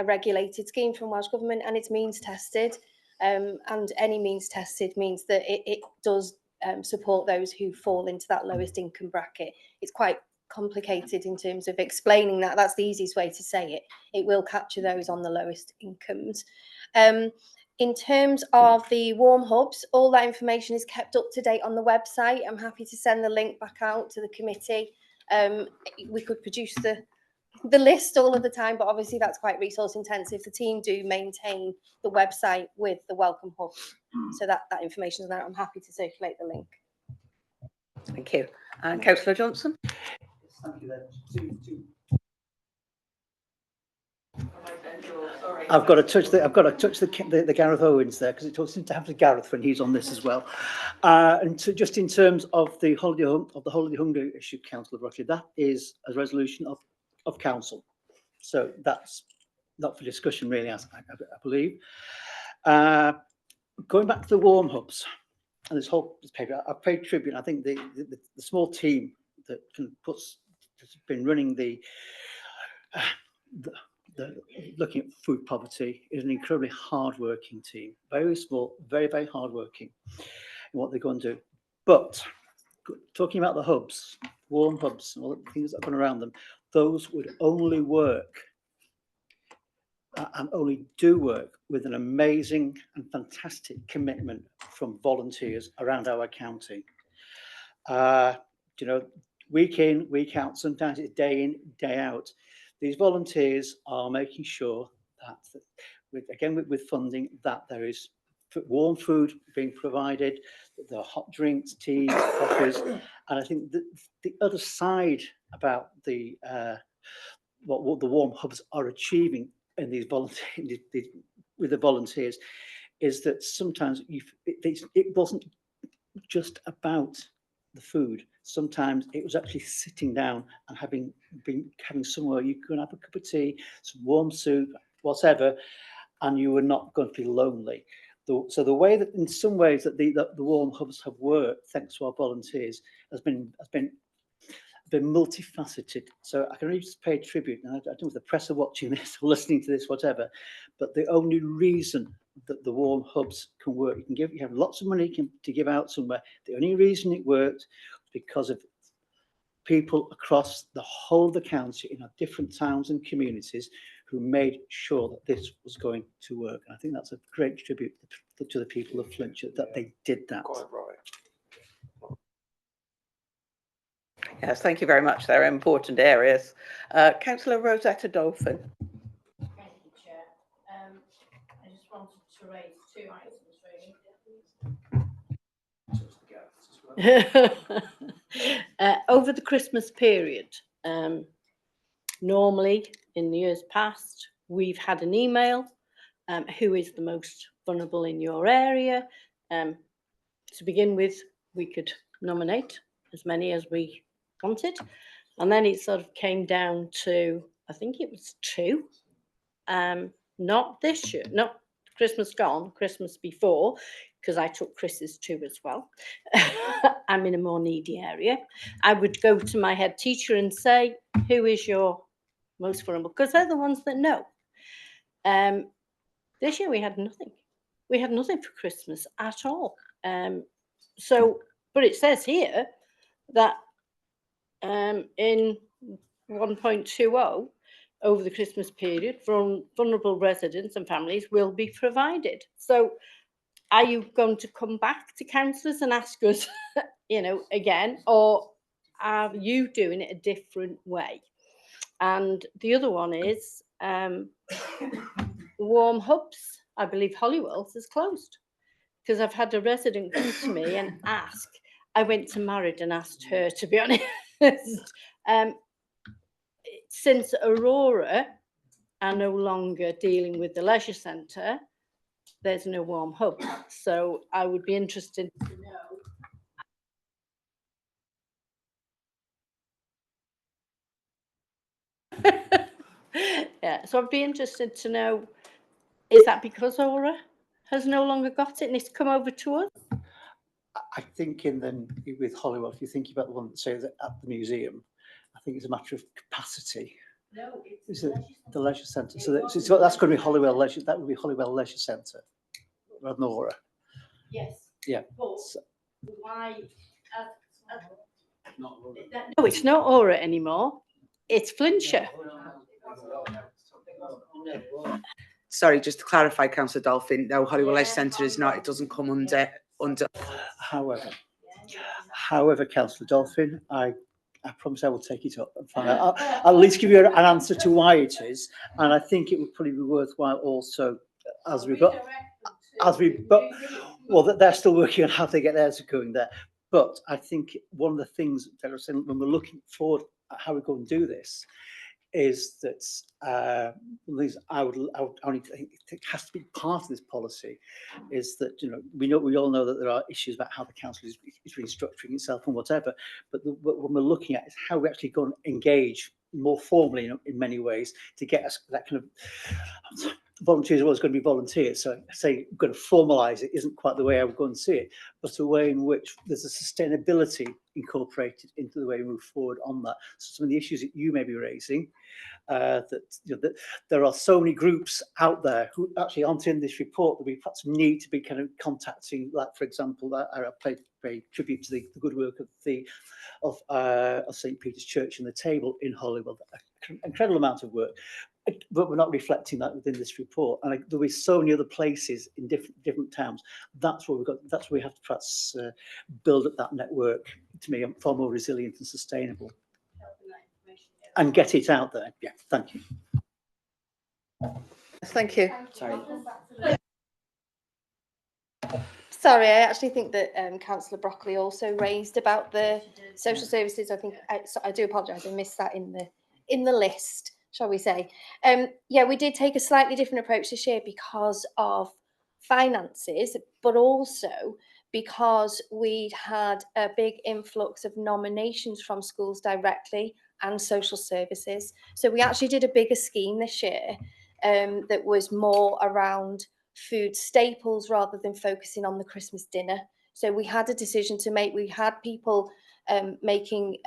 regulated scheme from Welsh Government, and it's means tested. And any means tested means that it does support those who fall into that lowest income bracket. It's quite complicated in terms of explaining that. That's the easiest way to say it. It will capture those on the lowest incomes. In terms of the warm hubs, all that information is kept up to date on the website. I'm happy to send the link back out to the committee. We could produce the list all of the time, but obviously that's quite resource intensive. The team do maintain the website with the welcome hub, so that information is there. I'm happy to circulate the link. Thank you. And Councillor Johnson. Thank you. I've got to touch the Gareth Owens there, because it talks to have to Gareth when he's on this as well. And so just in terms of the holiday hunger issue, Councillor Brockley, that is a resolution of council, so that's not for discussion really, I believe. Going back to the warm hubs and this paper, I've paid tribute. I think the small team that has been running the looking at food poverty is an incredibly hard-working team. Very small, very, very hard-working in what they're going to do. But talking about the hubs, warm hubs, and all the things that are going around them, those would only work and only do work with an amazing and fantastic commitment from volunteers around our county. You know, week in, week out, sometimes it's day in, day out. These volunteers are making sure that, with funding, that there is warm food being provided, there are hot drinks, teas, coffees, and I think that the other side about what the warm hubs are achieving in these with the volunteers is that sometimes it wasn't just about the food. Sometimes it was actually sitting down and having somewhere you could have a cup of tea, some warm soup, whatever, and you were not going to feel lonely. So the way that, in some ways, that the warm hubs have worked, thanks to our volunteers, has been multifaceted. So I can really just pay tribute. And I don't know if the press are watching this or listening to this, whatever. But the only reason that the warm hubs can work, you have lots of money to give out somewhere. The only reason it worked was because of people across the whole of the county in our different towns and communities who made sure that this was going to work. And I think that's a great tribute to the people of Flintshire that they did that. Quite right. Yes, thank you very much. They're important areas. Councillor Rosetta Dolphin. Thank you, Chair. I just wanted to raise two items, really. Over the Christmas period, normally in the years past, we've had an email, who is the most vulnerable in your area. To begin with, we could nominate as many as we wanted. And then it sort of came down to, I think it was 2. Not this year, not Christmas gone, Christmas before, because I took Chris's 2 as well. I'm in a more needy area. I would go to my head teacher and say, who is your most vulnerable? Because they're the ones that know. This year we had nothing. We had nothing for Christmas at all. But it says here that in 1.20 over the Christmas period, from vulnerable residents and families will be provided. So are you going to come back to councillors and ask us, again, or are you doing it a different way? And the other one is warm hubs. I believe Hollywell's is closed, because I've had a resident come to me and ask. I went to Married and asked her, to be honest, Since Aurora are no longer dealing with the leisure centre, there's no warm hub. So I would be interested to know. Yeah, so I'd be interested to know, is that because Aura has no longer got it and it's come over to us? I think with Hollywood, if you think about the one that says at the museum, I think it's a matter of capacity. No, it's the leisure centre. So that's going to be Holywell Leisure. That would be Holywell Leisure Centre, rather than Aura. Yes. Yeah. But why? No, it's not Aura anymore. It's Flintshire. Sorry, just to clarify, Councillor Dolphin, no, Holywell Leisure Centre is not, it doesn't come under. However, Councillor Dolphin, I promise I will take it up and find out. I'll at least give you an answer to why it is, and I think it would probably be worthwhile also, well, they're still working on how they get theirs going there. But I think one of the things that I'm saying when we're looking forward at how we go and do this is that I only think it has to be part of this policy is that, you know, we all know that there are issues about how the council is restructuring itself and whatever, but when we're looking at is how we actually go and engage more formally in many ways to get us that kind of volunteers are always going to be volunteers. So I say going to formalise it isn't quite the way I would go and see it, but a way in which there's a sustainability incorporated into the way we move forward on that. So some of the issues that you may be raising, that there are so many groups out there who actually aren't in this report that we perhaps need to be kind of contacting. Like, for example, I pay tribute to the good work of St. Peter's Church and the Table in Holywell. An incredible amount of work, but we're not reflecting that within this report. And there'll be so many other places in different towns. That's where that's where we have to perhaps build up that network to make it far more resilient and sustainable, and get it out there. Yeah, thank you. Thank you. Sorry, I actually think that Councillor Broccoli also raised about the social services. I think I do apologise. I missed that in the list, shall we say? Yeah, we did take a slightly different approach this year because of finances, but also because we'd had a big influx of nominations from schools directly and social services. So we actually did a bigger scheme this year that was more around food staples rather than focusing on the Christmas dinner. So we had a decision to make. We had people making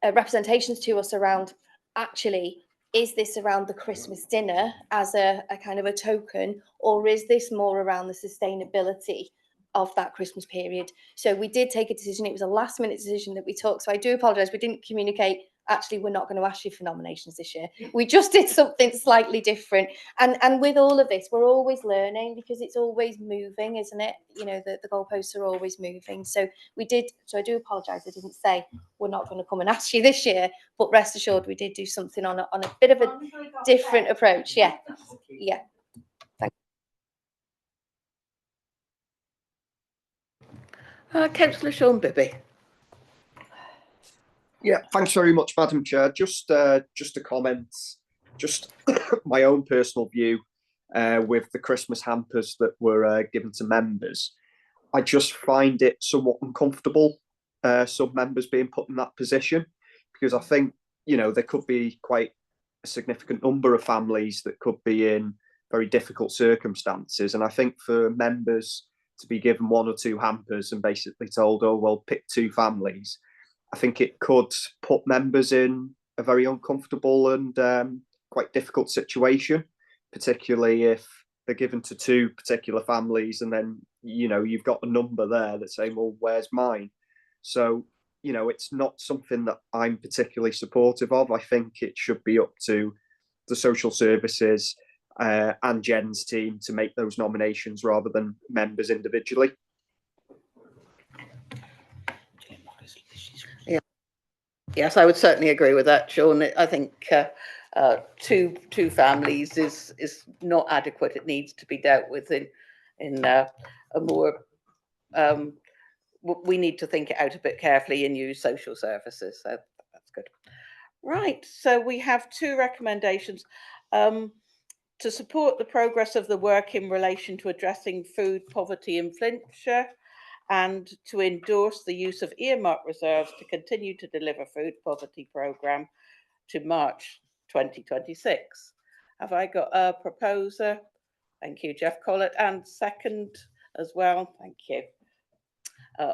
representations to us around, actually, is this around the Christmas dinner as a kind of a token, or is this more around the sustainability of that Christmas period? So we did take a decision. It was a last minute decision that we took. So I do apologise. We didn't communicate, actually, we're not going to ask you for nominations this year. We just did something slightly different. And with all of this, we're always learning because it's always moving, isn't it? You know, the goalposts are always moving. So we did. So I do apologise. I didn't say we're not going to come and ask you this year, but rest assured we did do something on a bit of a different approach. Yeah. Yeah. Councillor Sean Bibby. Yeah, thanks very much, Madam Chair. Just a comment, just my own personal view with the Christmas hampers that were given to members. I just find it somewhat uncomfortable, some members being put in that position, because I think, you know, there could be quite a significant number of families that could be in very difficult circumstances. And I think for members to be given one or two hampers and basically told, oh, well, pick two families, I think it could put members in a very uncomfortable and quite difficult situation, particularly if they're given to two particular families and then, you know, you've got a number there that's saying, well, where's mine? So, you know, it's not something that I'm particularly supportive of. I think it should be up to the social services and Jen's team to make those nominations rather than members individually. Yeah. Yes, I would certainly agree with that, Sean. I think two families is not adequate. It needs to be dealt with in a more we need to think it out a bit carefully and use social services. So that's good. Right, so we have 2 recommendations. To support the progress of the work in relation to addressing food poverty in Flintshire, and to endorse the use of earmark reserves to continue to deliver food poverty programme to March 2026. Have I got a proposer? Thank you, Jeff Collett, and second as well. Thank you.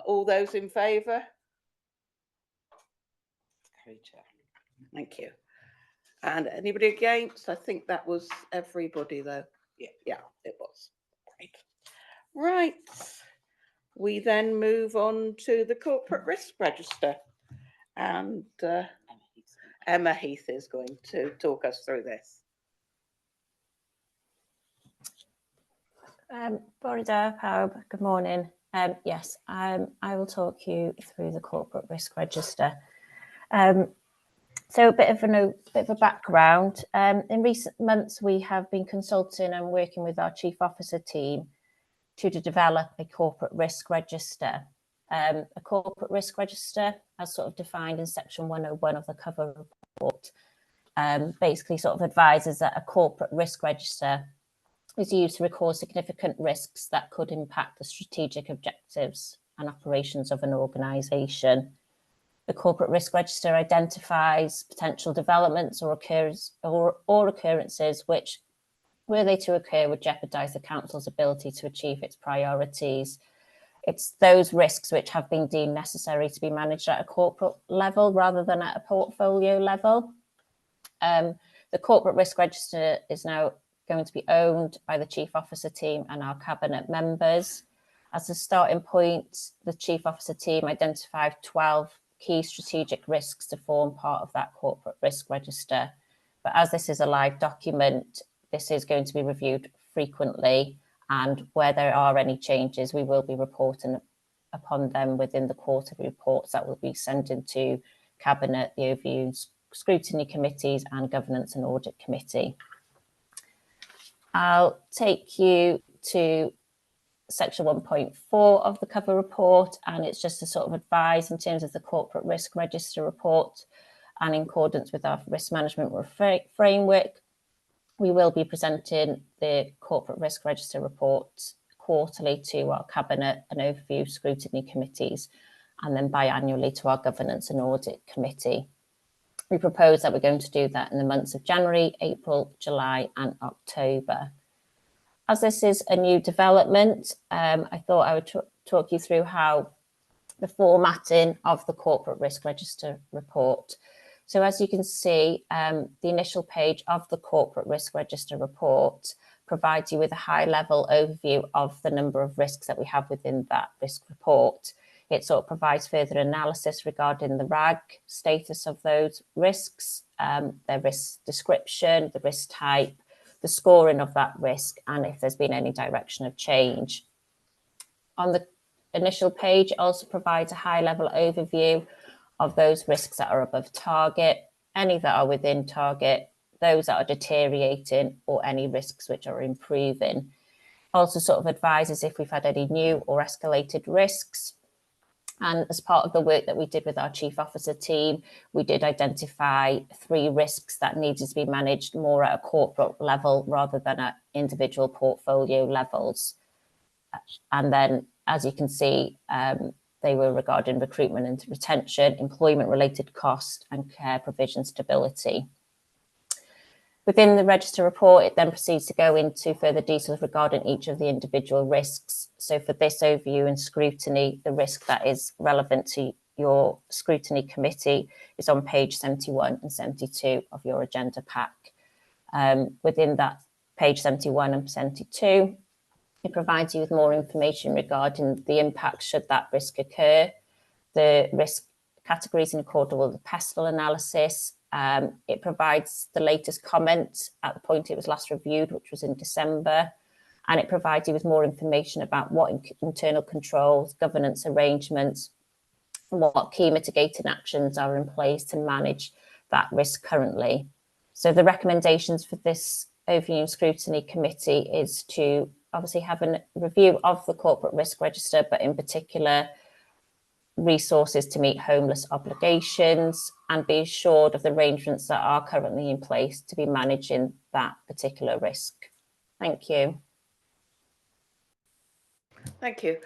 All those in favour? Thank you. And anybody against? I think that was everybody though. Yeah, it was. Great. Right. We then move on to the corporate risk register. And Emma Heath is going to talk us through this. Bore da, pawb. Good morning. Yes, I will talk you through the corporate risk register. So a bit of a background. In recent months, we have been consulting and working with our Chief Officer team to develop a corporate risk register. A corporate risk register, as sort of defined in section 101 of the cover report, basically sort of advises that a corporate risk register is used to record significant risks that could impact the strategic objectives and operations of an organisation. The corporate risk register identifies potential developments or occurrences which, were they to occur, would jeopardise the council's ability to achieve its priorities. It's those risks which have been deemed necessary to be managed at a corporate level rather than at a portfolio level. The corporate risk register is now going to be owned by the Chief Officer team and our cabinet members. As a starting point, the Chief Officer team identified 12 key strategic risks to form part of that corporate risk register. But as this is a live document, this is going to be reviewed frequently, and where there are any changes, we will be reporting upon them within the quarterly reports that will be sent into Cabinet, the Overview Scrutiny Committees and Governance and Audit Committee. I'll take you to section 1.4 of the cover report, and it's just to sort of advise in terms of the corporate risk register report, and in accordance with our risk management framework, we will be presenting the corporate risk register report quarterly to our cabinet and overview scrutiny committees, and then biannually to our governance and audit committee. We propose that we're going to do that in the months of January, April, July and October. As this is a new development, I thought I would talk you through how the formatting of the corporate risk register report. So as you can see, the initial page of the corporate risk register report provides you with a high-level overview of the number of risks that we have within that risk report. It sort of provides further analysis regarding the RAG status of those risks, their risk description, the risk type, the scoring of that risk, and if there's been any direction of change. On the initial page, it also provides a high-level overview of those risks that are above target, any that are within target, those that are deteriorating, or any risks which are improving. Also sort of advises if we've had any new or escalated risks. And as part of the work that we did with our Chief Officer team, we did identify 3 risks that needed to be managed more at a corporate level rather than at individual portfolio levels. And then, as you can see, they were regarding recruitment and retention, employment-related cost, and care provision stability. Within the register report, it then proceeds to go into further details regarding each of the individual risks. So for this overview and scrutiny, the risk that is relevant to your scrutiny committee is on page 71 and 72 of your agenda pack. Within that page 71 and 72, it provides you with more information regarding the impact should that risk occur, the risk categories in accordance with the PESTEL analysis. It provides the latest comment at the point it was last reviewed, which was in December, and it provides you with more information about what internal controls, governance arrangements, and what key mitigating actions are in place to manage that risk currently. So the recommendations for this overview scrutiny committee is to obviously have a review of the corporate risk register, but in particular resources to meet homeless obligations, and be assured of the arrangements that are currently in place to be managing that particular risk. Thank you. Thank you.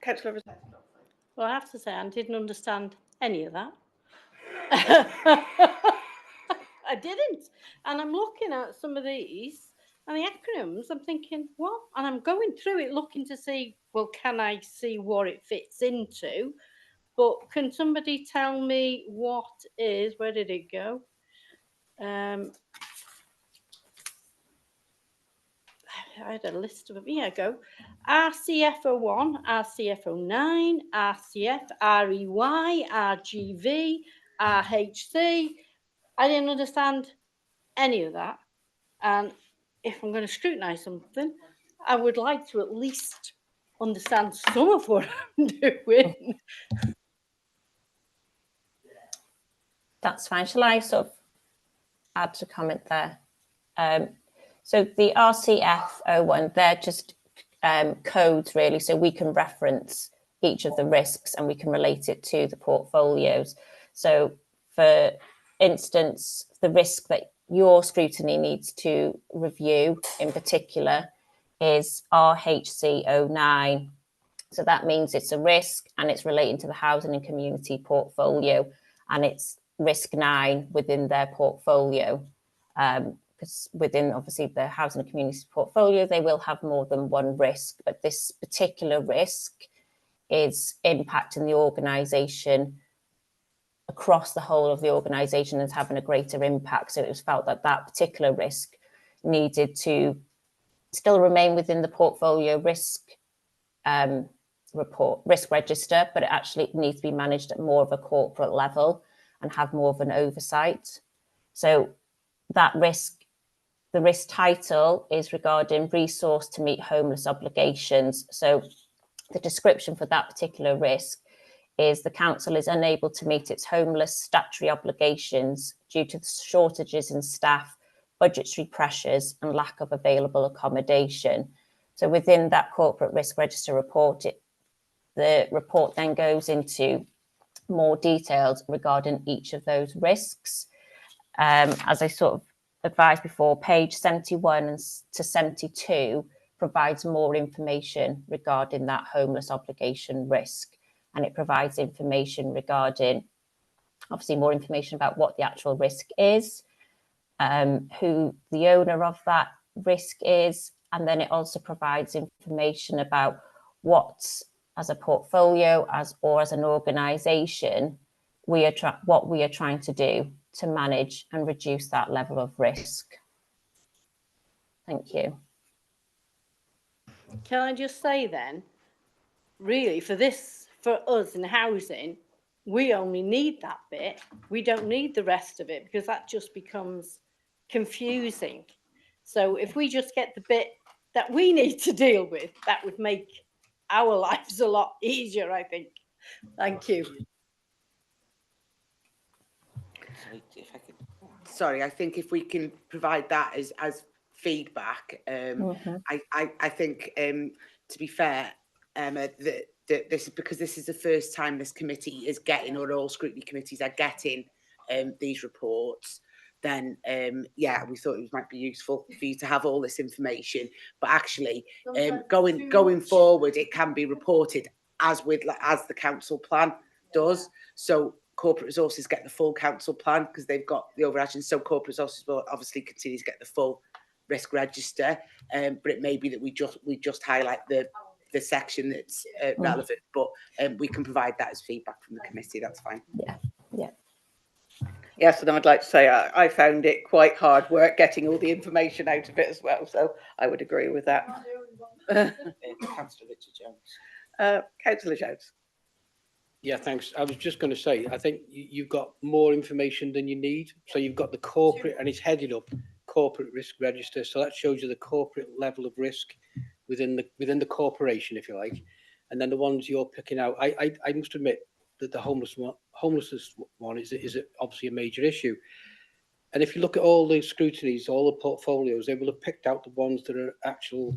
Councillor. Well, I have to say, I didn't understand any of that. I didn't. And I'm looking at some of these and the acronyms, I'm thinking, what? And I'm going through it looking to see, well, can I see what it fits into? But can somebody tell me what is, where did it go? I had a list of them. Here I go. RCF01, RCF09, RCF, REY, RGV, RHC. I didn't understand any of that. And if I'm going to scrutinise something, I would like to at least understand some of what I'm doing. That's fine. Shall I sort of add a comment there? So the RCF01, they're just codes really, so we can reference each of the risks and we can relate it to the portfolios. So for instance, the risk that your scrutiny needs to review in particular is RHC09. So that means it's a risk and it's relating to the housing and community portfolio, and it's risk 9 within their portfolio. Because within obviously the housing and community portfolio, they will have more than one risk, but this particular risk is impacting the organisation across the whole of the organisation and having a greater impact. So it was felt that that particular risk needed to still remain within the portfolio risk risk register, but it actually needs to be managed at more of a corporate level and have more of an oversight. So that risk, the risk title is regarding resource to meet homeless obligations. So the description for that particular risk is the council is unable to meet its homeless statutory obligations due to the shortages in staff, budgetary pressures and lack of available accommodation. So within that corporate risk register report, the report then goes into more details regarding each of those risks. As I sort of advised before, page 71 to 72 provides more information regarding that homeless obligation risk. And it provides information regarding, obviously more information about what the actual risk is, who the owner of that risk is, and then it also provides information about what, as a portfolio, or as an organisation, what we are trying to do to manage and reduce that level of risk. Thank you. Can I just say then, really, for us in housing, we only need that bit. We don't need the rest of it because that just becomes confusing. So if we just get the bit that we need to deal with, that would make our lives a lot easier, I think. Thank you. Sorry, I think if we can provide that as feedback, I think, to be fair, Emma, that this is because this is the first time this committee is getting, or all scrutiny committees are getting these reports, then yeah, we thought it might be useful for you to have all this information. But actually, going forward, it can be reported as the council plan does. So corporate resources get the full council plan because they've got the overarching. So corporate resources will obviously continue to get the full risk register, but it may be that we just highlight the section that's relevant. But we can provide that as feedback from the committee. That's fine. Yeah. Yes, and I'd like to say I found it quite hard work getting all the information out of it as well. So I would agree with that. Councillor Richard Jones. Councillor Jones. Yeah, thanks. I was just going to say, I think you've got more information than you need. So you've got the corporate, and it's headed up corporate risk register. So that shows you the corporate level of risk within the corporation, if you like. And then the ones you're picking out, I must admit that the homelessness one is obviously a major issue. And if you look at all the scrutinies, all the portfolios, they will have picked out the ones that are actual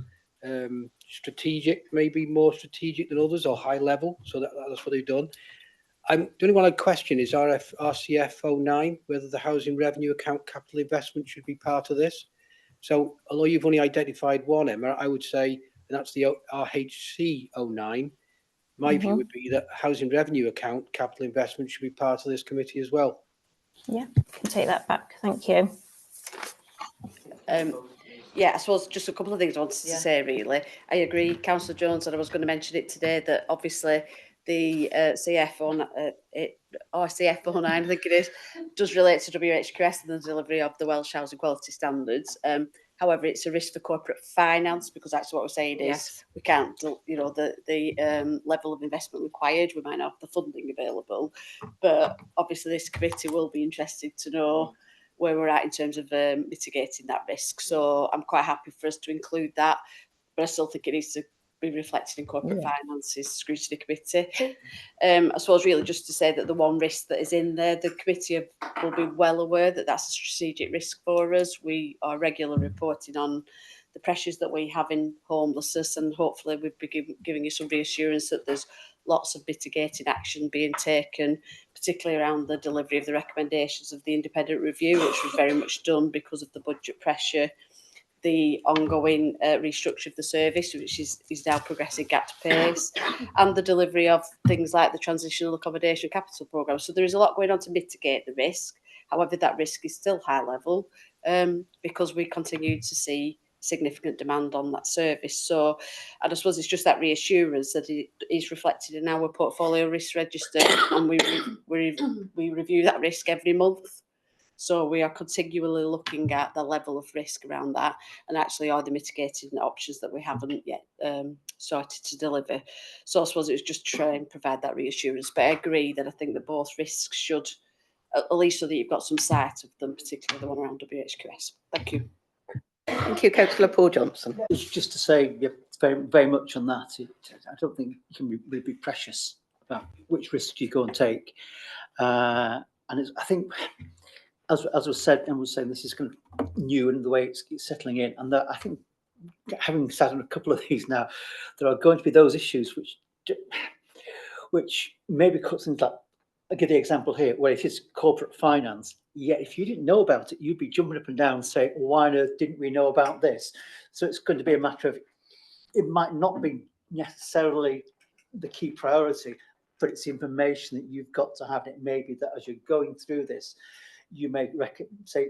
strategic, maybe more strategic than others, or high level. So that's what they've done. The only one I'd question is RCF 09, whether the housing revenue account capital investment should be part of this. So although you've only identified one, Emma, I would say, and that's the RHC 09, my view would be that housing revenue account capital investment should be part of this committee as well. Yeah, can take that back. Thank you. Yeah, I suppose just a couple of things I wanted to say, really. I agree, Councillor Jones, and I was going to mention it today, that obviously the RCF 09, I think it is, does relate to WHQS and the delivery of the Welsh Housing Quality Standards. However, it's a risk for corporate finance, because that's what we're saying is we can't, the level of investment required, we might not have the funding available. But obviously this committee will be interested to know where we're at in terms of mitigating that risk. So I'm quite happy for us to include that, but I still think it needs to be reflected in corporate finance's scrutiny committee. I suppose really just to say that the one risk that is in there, the committee will be well aware that that's a strategic risk for us. We are regularly reporting on the pressures that we have in homelessness, and hopefully we've been giving you some reassurance that there's lots of mitigating action being taken, particularly around the delivery of the recommendations of the independent review, which was very much done because of the budget pressure, the ongoing restructure of the service, which is now progressing at pace, and the delivery of things like the transitional accommodation capital programme. So there is a lot going on to mitigate the risk. However, that risk is still high level because we continue to see significant demand on that service. So, and I suppose it's just that reassurance that it is reflected in our portfolio risk register, and we review that risk every month. So we are continually looking at the level of risk around that, and actually are the mitigating options that we haven't yet started to deliver. So I suppose it was just try and provide that reassurance. But I agree that I think that both risks should, at least so that you've got some sight of them, particularly the one around WHQS. Thank you. Thank you, Councillor Paul Johnson. Just to say, very, very much on that. I don't think you can really be precious about which risks you go and take. And I think, as was said, and was saying, this is kind of new in the way it's settling in. And I think, having sat on a couple of these now, there are going to be those issues which maybe cut things like, I'll give the example here, where it is corporate finance. Yet if you didn't know about it, you'd be jumping up and down and saying, why on earth didn't we know about this? So it's going to be a matter of, it might not be necessarily the key priority, but it's information that you've got to have. It may be that as you're going through this, you may say,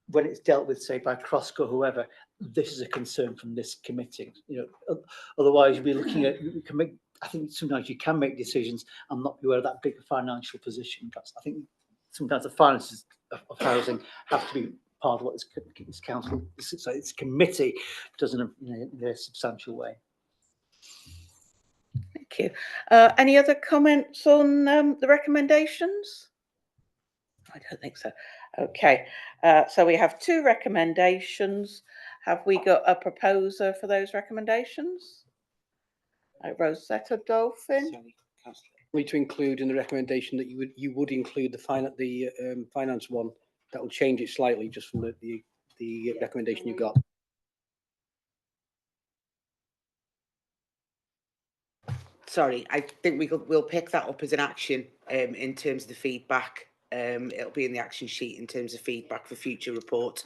when it's dealt with, say, by Crosco or whoever, this is a concern from this committee. Otherwise you'll be looking at, you can make, I think sometimes you can make decisions and not be aware of that bigger financial position. I think sometimes the finances of housing have to be part of what this council, so this committee does in a substantial way. Thank you. Any other comments on the recommendations? I don't think so. Okay, so we have two recommendations. Have we got a proposer for those recommendations? Rosetta Dolphin. We to include in the recommendation that you would include the finance one. That will change it slightly just from the recommendation you got. Sorry, I think we'll pick that up as an action in terms of the feedback. It'll be in the action sheet in terms of feedback for future reports.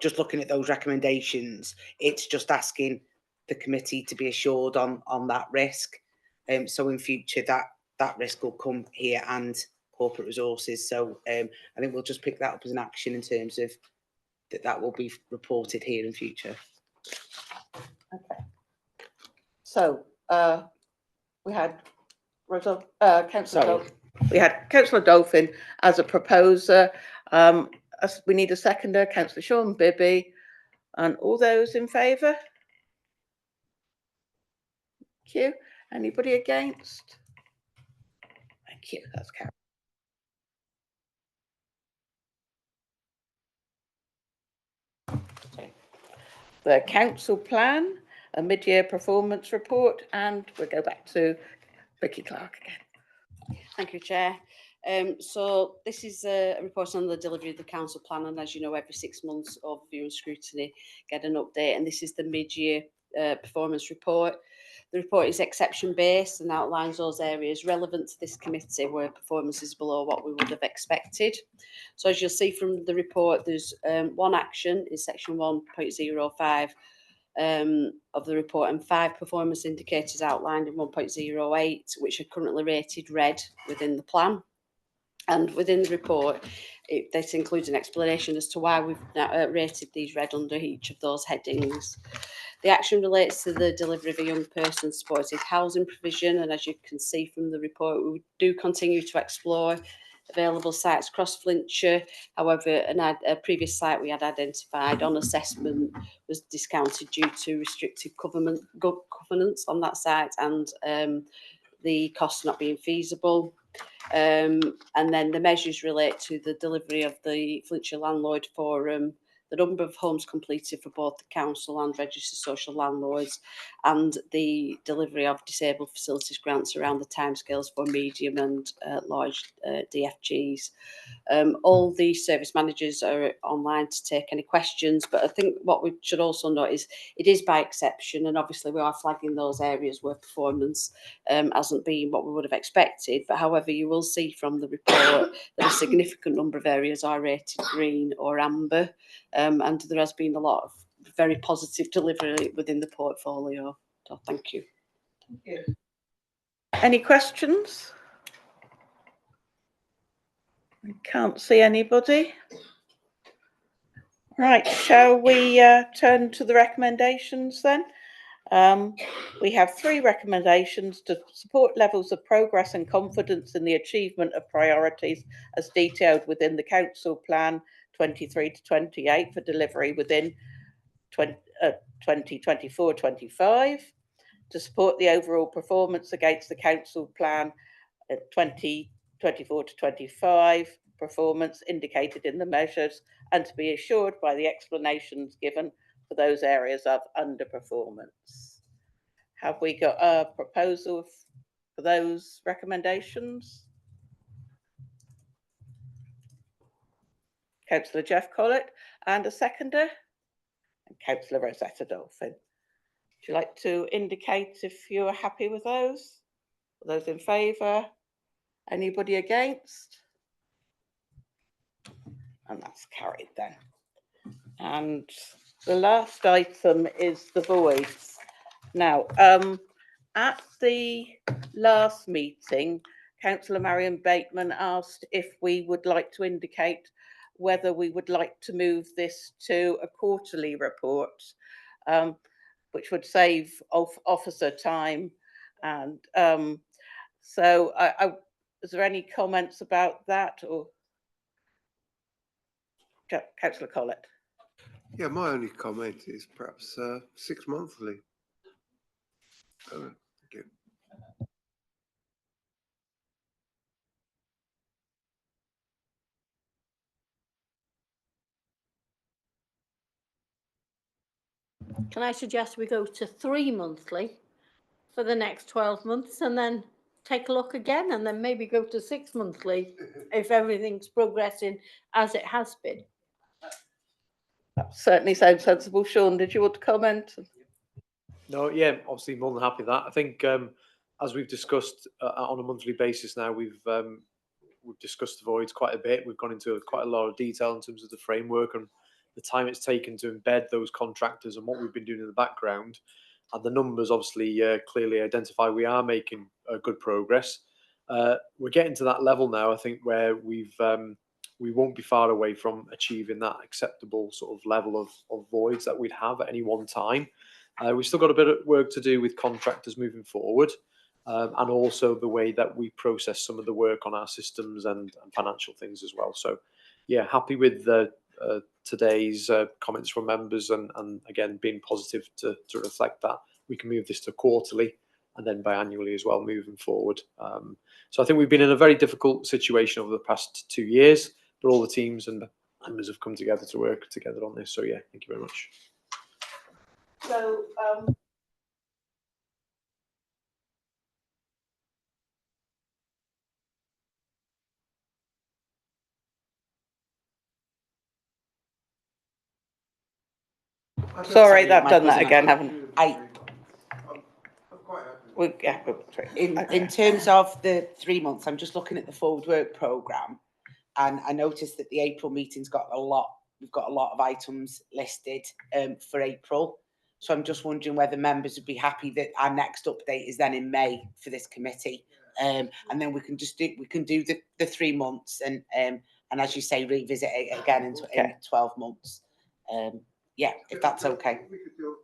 Just looking at those recommendations, it's just asking the committee to be assured on that risk. So in future that risk will come here and corporate resources. So I think we'll just pick that up as an action in terms of that will be reported here in future. Okay. So we had Councillor Dolphin as a proposer. We need a seconder, Councillor Sean Bibby, and all those in favour? Thank you. Anybody against? Thank you. That's carried. Okay. The council plan, a mid-year performance report, and we'll go back to Vicky Clark again. Thank you, Chair. So this is a report on the delivery of the council plan, and as you know, every 6 months, overview and scrutiny get an update, and this is the mid-year performance report. The report is exception based and outlines those areas relevant to this committee where performance is below what we would have expected. So as you'll see from the report, there's one action in section 1.05 of the report and 5 performance indicators outlined in 1.08, which are currently rated red within the plan. And within the report, this includes an explanation as to why we've rated these red under each of those headings. The action relates to the delivery of a young person supported housing provision, and as you can see from the report, we do continue to explore available sites across Flintshire. However, a previous site we had identified on assessment was discounted due to restrictive covenants on that site and the cost not being feasible. And then the measures relate to the delivery of the Flintshire Landlord Forum, the number of homes completed for both the council and registered social landlords, and the delivery of disabled facilities grants around the timescales for medium and large DFGs. All the service managers are online to take any questions, but I think what we should also note is it is by exception, and obviously we are flagging those areas where performance hasn't been what we would have expected. But however, you will see from the report that a significant number of areas are rated green or amber, and there has been a lot of very positive delivery within the portfolio. So thank you. Thank you. Any questions? I can't see anybody. Right, shall we turn to the recommendations then? We have 3 recommendations to support levels of progress and confidence in the achievement of priorities as detailed within the Council Plan 23 to 28 for delivery within 2024-25, to support the overall performance against the Council Plan 2024 to 25 performance indicated in the measures, and to be assured by the explanations given for those areas of underperformance. Have we got a proposal for those recommendations? Councillor Jeff Collett, and a seconder? And Councillor Rosetta Dolphin. Would you like to indicate if you're happy with those? Those in favour? Anybody against? And that's carried then. And the last item is the voids. Now, at the last meeting, Councillor Marion Bateman asked if we would like to indicate whether we would like to move this to a quarterly report, which would save officer time. And so is there any comments about that? Or Councillor Collett? Yeah, my only comment is perhaps 6 monthly. Thank you. Can I suggest we go to 3 monthly for the next 12 months and then take a look again, and then maybe go to 6 monthly if everything's progressing as it has been? That certainly sounds sensible. Sean, did you want to comment? No, yeah, obviously more than happy with that. I think as we've discussed on a monthly basis now, we've discussed the voids quite a bit. We've gone into quite a lot of detail in terms of the framework and the time it's taken to embed those contractors and what we've been doing in the background. And the numbers obviously clearly identify we are making good progress. We're getting to that level now, I think, where we won't be far away from achieving that acceptable sort of level of voids that we'd have at any one time. We've still got a bit of work to do with contractors moving forward, and also the way that we process some of the work on our systems and financial things as well. So, yeah, happy with today's comments from members, and again, being positive to reflect that we can move this to quarterly and then biannually as well moving forward. So I think we've been in a very difficult situation over the past 2 years, but all the teams and members have come together to work together on this. So, yeah, thank you very much. So, sorry, I've done that again, haven't I? In terms of the 3 months, I'm just looking at the forward work programme, and I noticed that the April meeting's got a lot. We've got a lot of items listed for April. So I'm just wondering whether members would be happy that our next update is then in May for this committee, and then we can do the 3 months, and as you say, revisit it again in 12 months. Yeah, if that's okay. We could all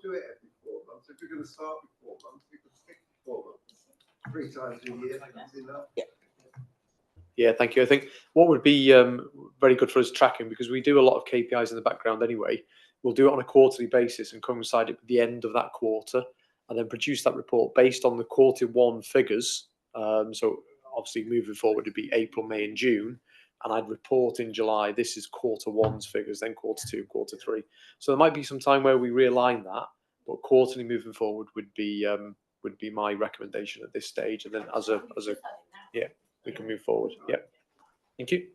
do it every 4 months. If we're going to start with 4 months, we could stick to 4 months. 3 times a year, that's enough. Yeah. Yeah, thank you. I think what would be very good for us tracking, because we do a lot of KPIs in the background anyway, we'll do it on a quarterly basis and coincide it with the end of that quarter, and then produce that report based on the quarter 1 figures. So obviously moving forward, it'd be April, May and June, and I'd report in July, this is quarter 1's figures, then quarter 2, quarter 3. So there might be some time where we realign that, but quarterly moving forward would be my recommendation at this stage, and then as a yeah, we can move forward. Yeah. Thank you.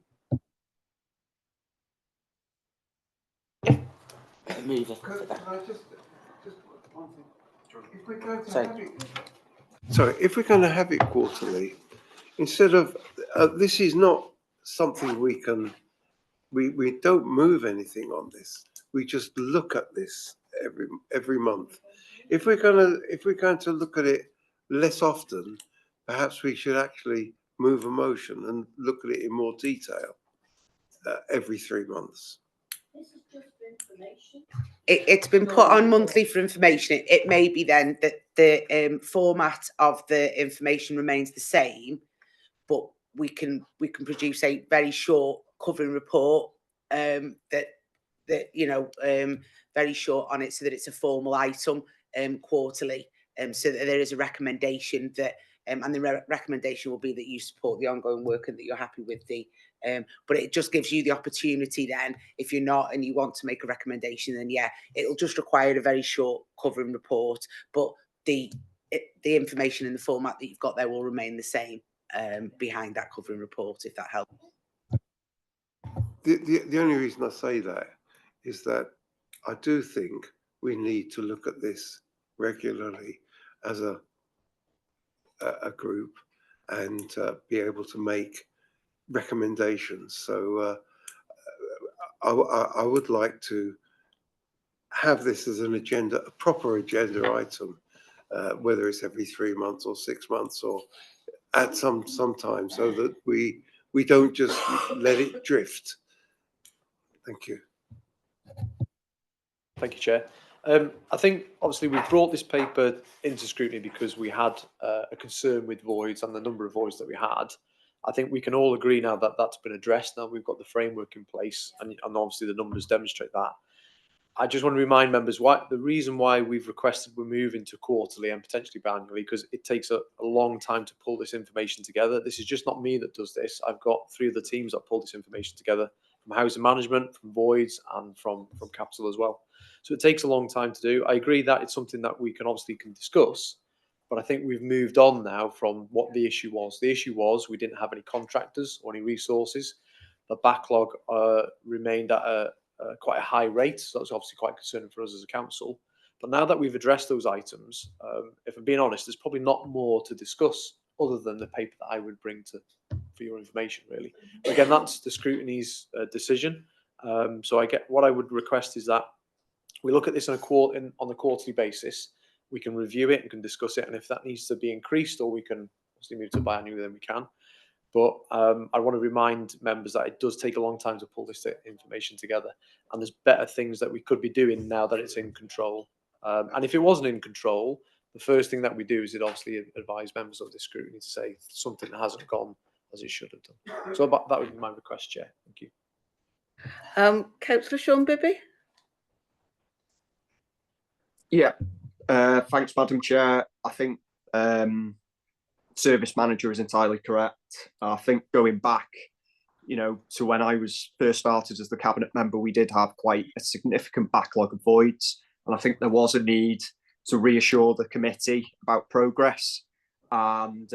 If we're going to have it quarterly, instead of this is not something we don't move anything on this. We just look at this every month. If we're going to look at it less often, perhaps we should actually move a motion and look at it in more detail every 3 months. This is just for information. It's been put on monthly for information. It may be then that the format of the information remains the same, but we can produce a very short covering report that very short on it, so that it's a formal item quarterly, so that there is a recommendation that and the recommendation will be that you support the ongoing work and that you're happy with the but it just gives you the opportunity then, if you're not and you want to make a recommendation, then yeah, it'll just require a very short covering report, but the information in the format that you've got there will remain the same behind that covering report, if that helps. The only reason I say that is that I do think we need to look at this regularly as a group and be able to make recommendations. So I would like to have this as an agenda, a proper agenda item, whether it's every 3 months or 6 months or at some time, so that we don't just let it drift. Thank you. Thank you, Chair. I think obviously we brought this paper into scrutiny because we had a concern with voids and the number of voids that we had. I think we can all agree now that that's been addressed. Now we've got the framework in place, and obviously the numbers demonstrate that. I just want to remind members the reason why we've requested we move into quarterly and potentially biannually, because it takes a long time to pull this information together. This is just not me that does this. I've got 3 other teams that pull this information together, from housing management, from voids, and from capital as well. So it takes a long time to do. I agree that it's something that we can discuss, but I think we've moved on now from what the issue was. The issue was we didn't have any contractors or any resources. The backlog remained at quite a high rate, so that's obviously quite concerning for us as a council. But now that we've addressed those items, if I'm being honest, there's probably not more to discuss other than the paper that I would bring for your information, really. But again, that's the scrutiny's decision. So what I would request is that we look at this on a quarterly basis. We can review it and can discuss it, and if that needs to be increased, or we can obviously move to biannually, then we can. But I want to remind members that it does take a long time to pull this information together, and there's better things that we could be doing now that it's in control. And if it wasn't in control, the first thing that we do is obviously advise members of the scrutiny to say something hasn't gone as it should have done. So that would be my request, Chair. Thank you. Councillor Sean Bibby. Yeah, thanks, Madam Chair. I think service manager is entirely correct. I think going back, to when I was first started as the cabinet member, we did have quite a significant backlog of voids, and I think there was a need to reassure the committee about progress. And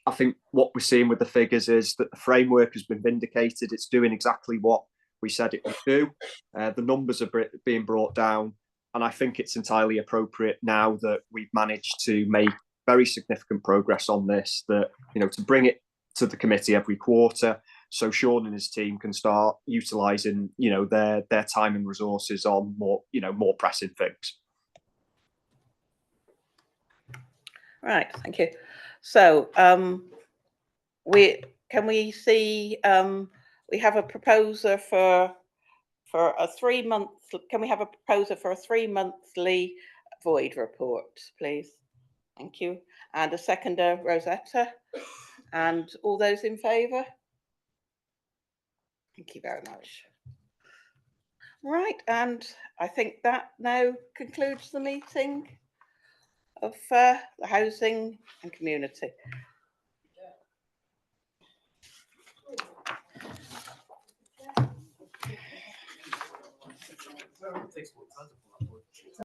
I think what we're seeing with the figures is that the framework has been vindicated. It's doing exactly what we said it would do. The numbers are being brought down. And I think it's entirely appropriate now that we've managed to make very significant progress on this, that, you know, to bring it to the committee every quarter, so Sean and his team can start utilising, you know, their time and resources on more, you know, more pressing things. Right, thank you. So we see we have a proposer for a 3 month. Can we have a proposer for a 3 monthly void report, please? Thank you. And a seconder, Rosetta. And all those in favour? Thank you very much. Right, and I think that now concludes the meeting of the Housing and Community.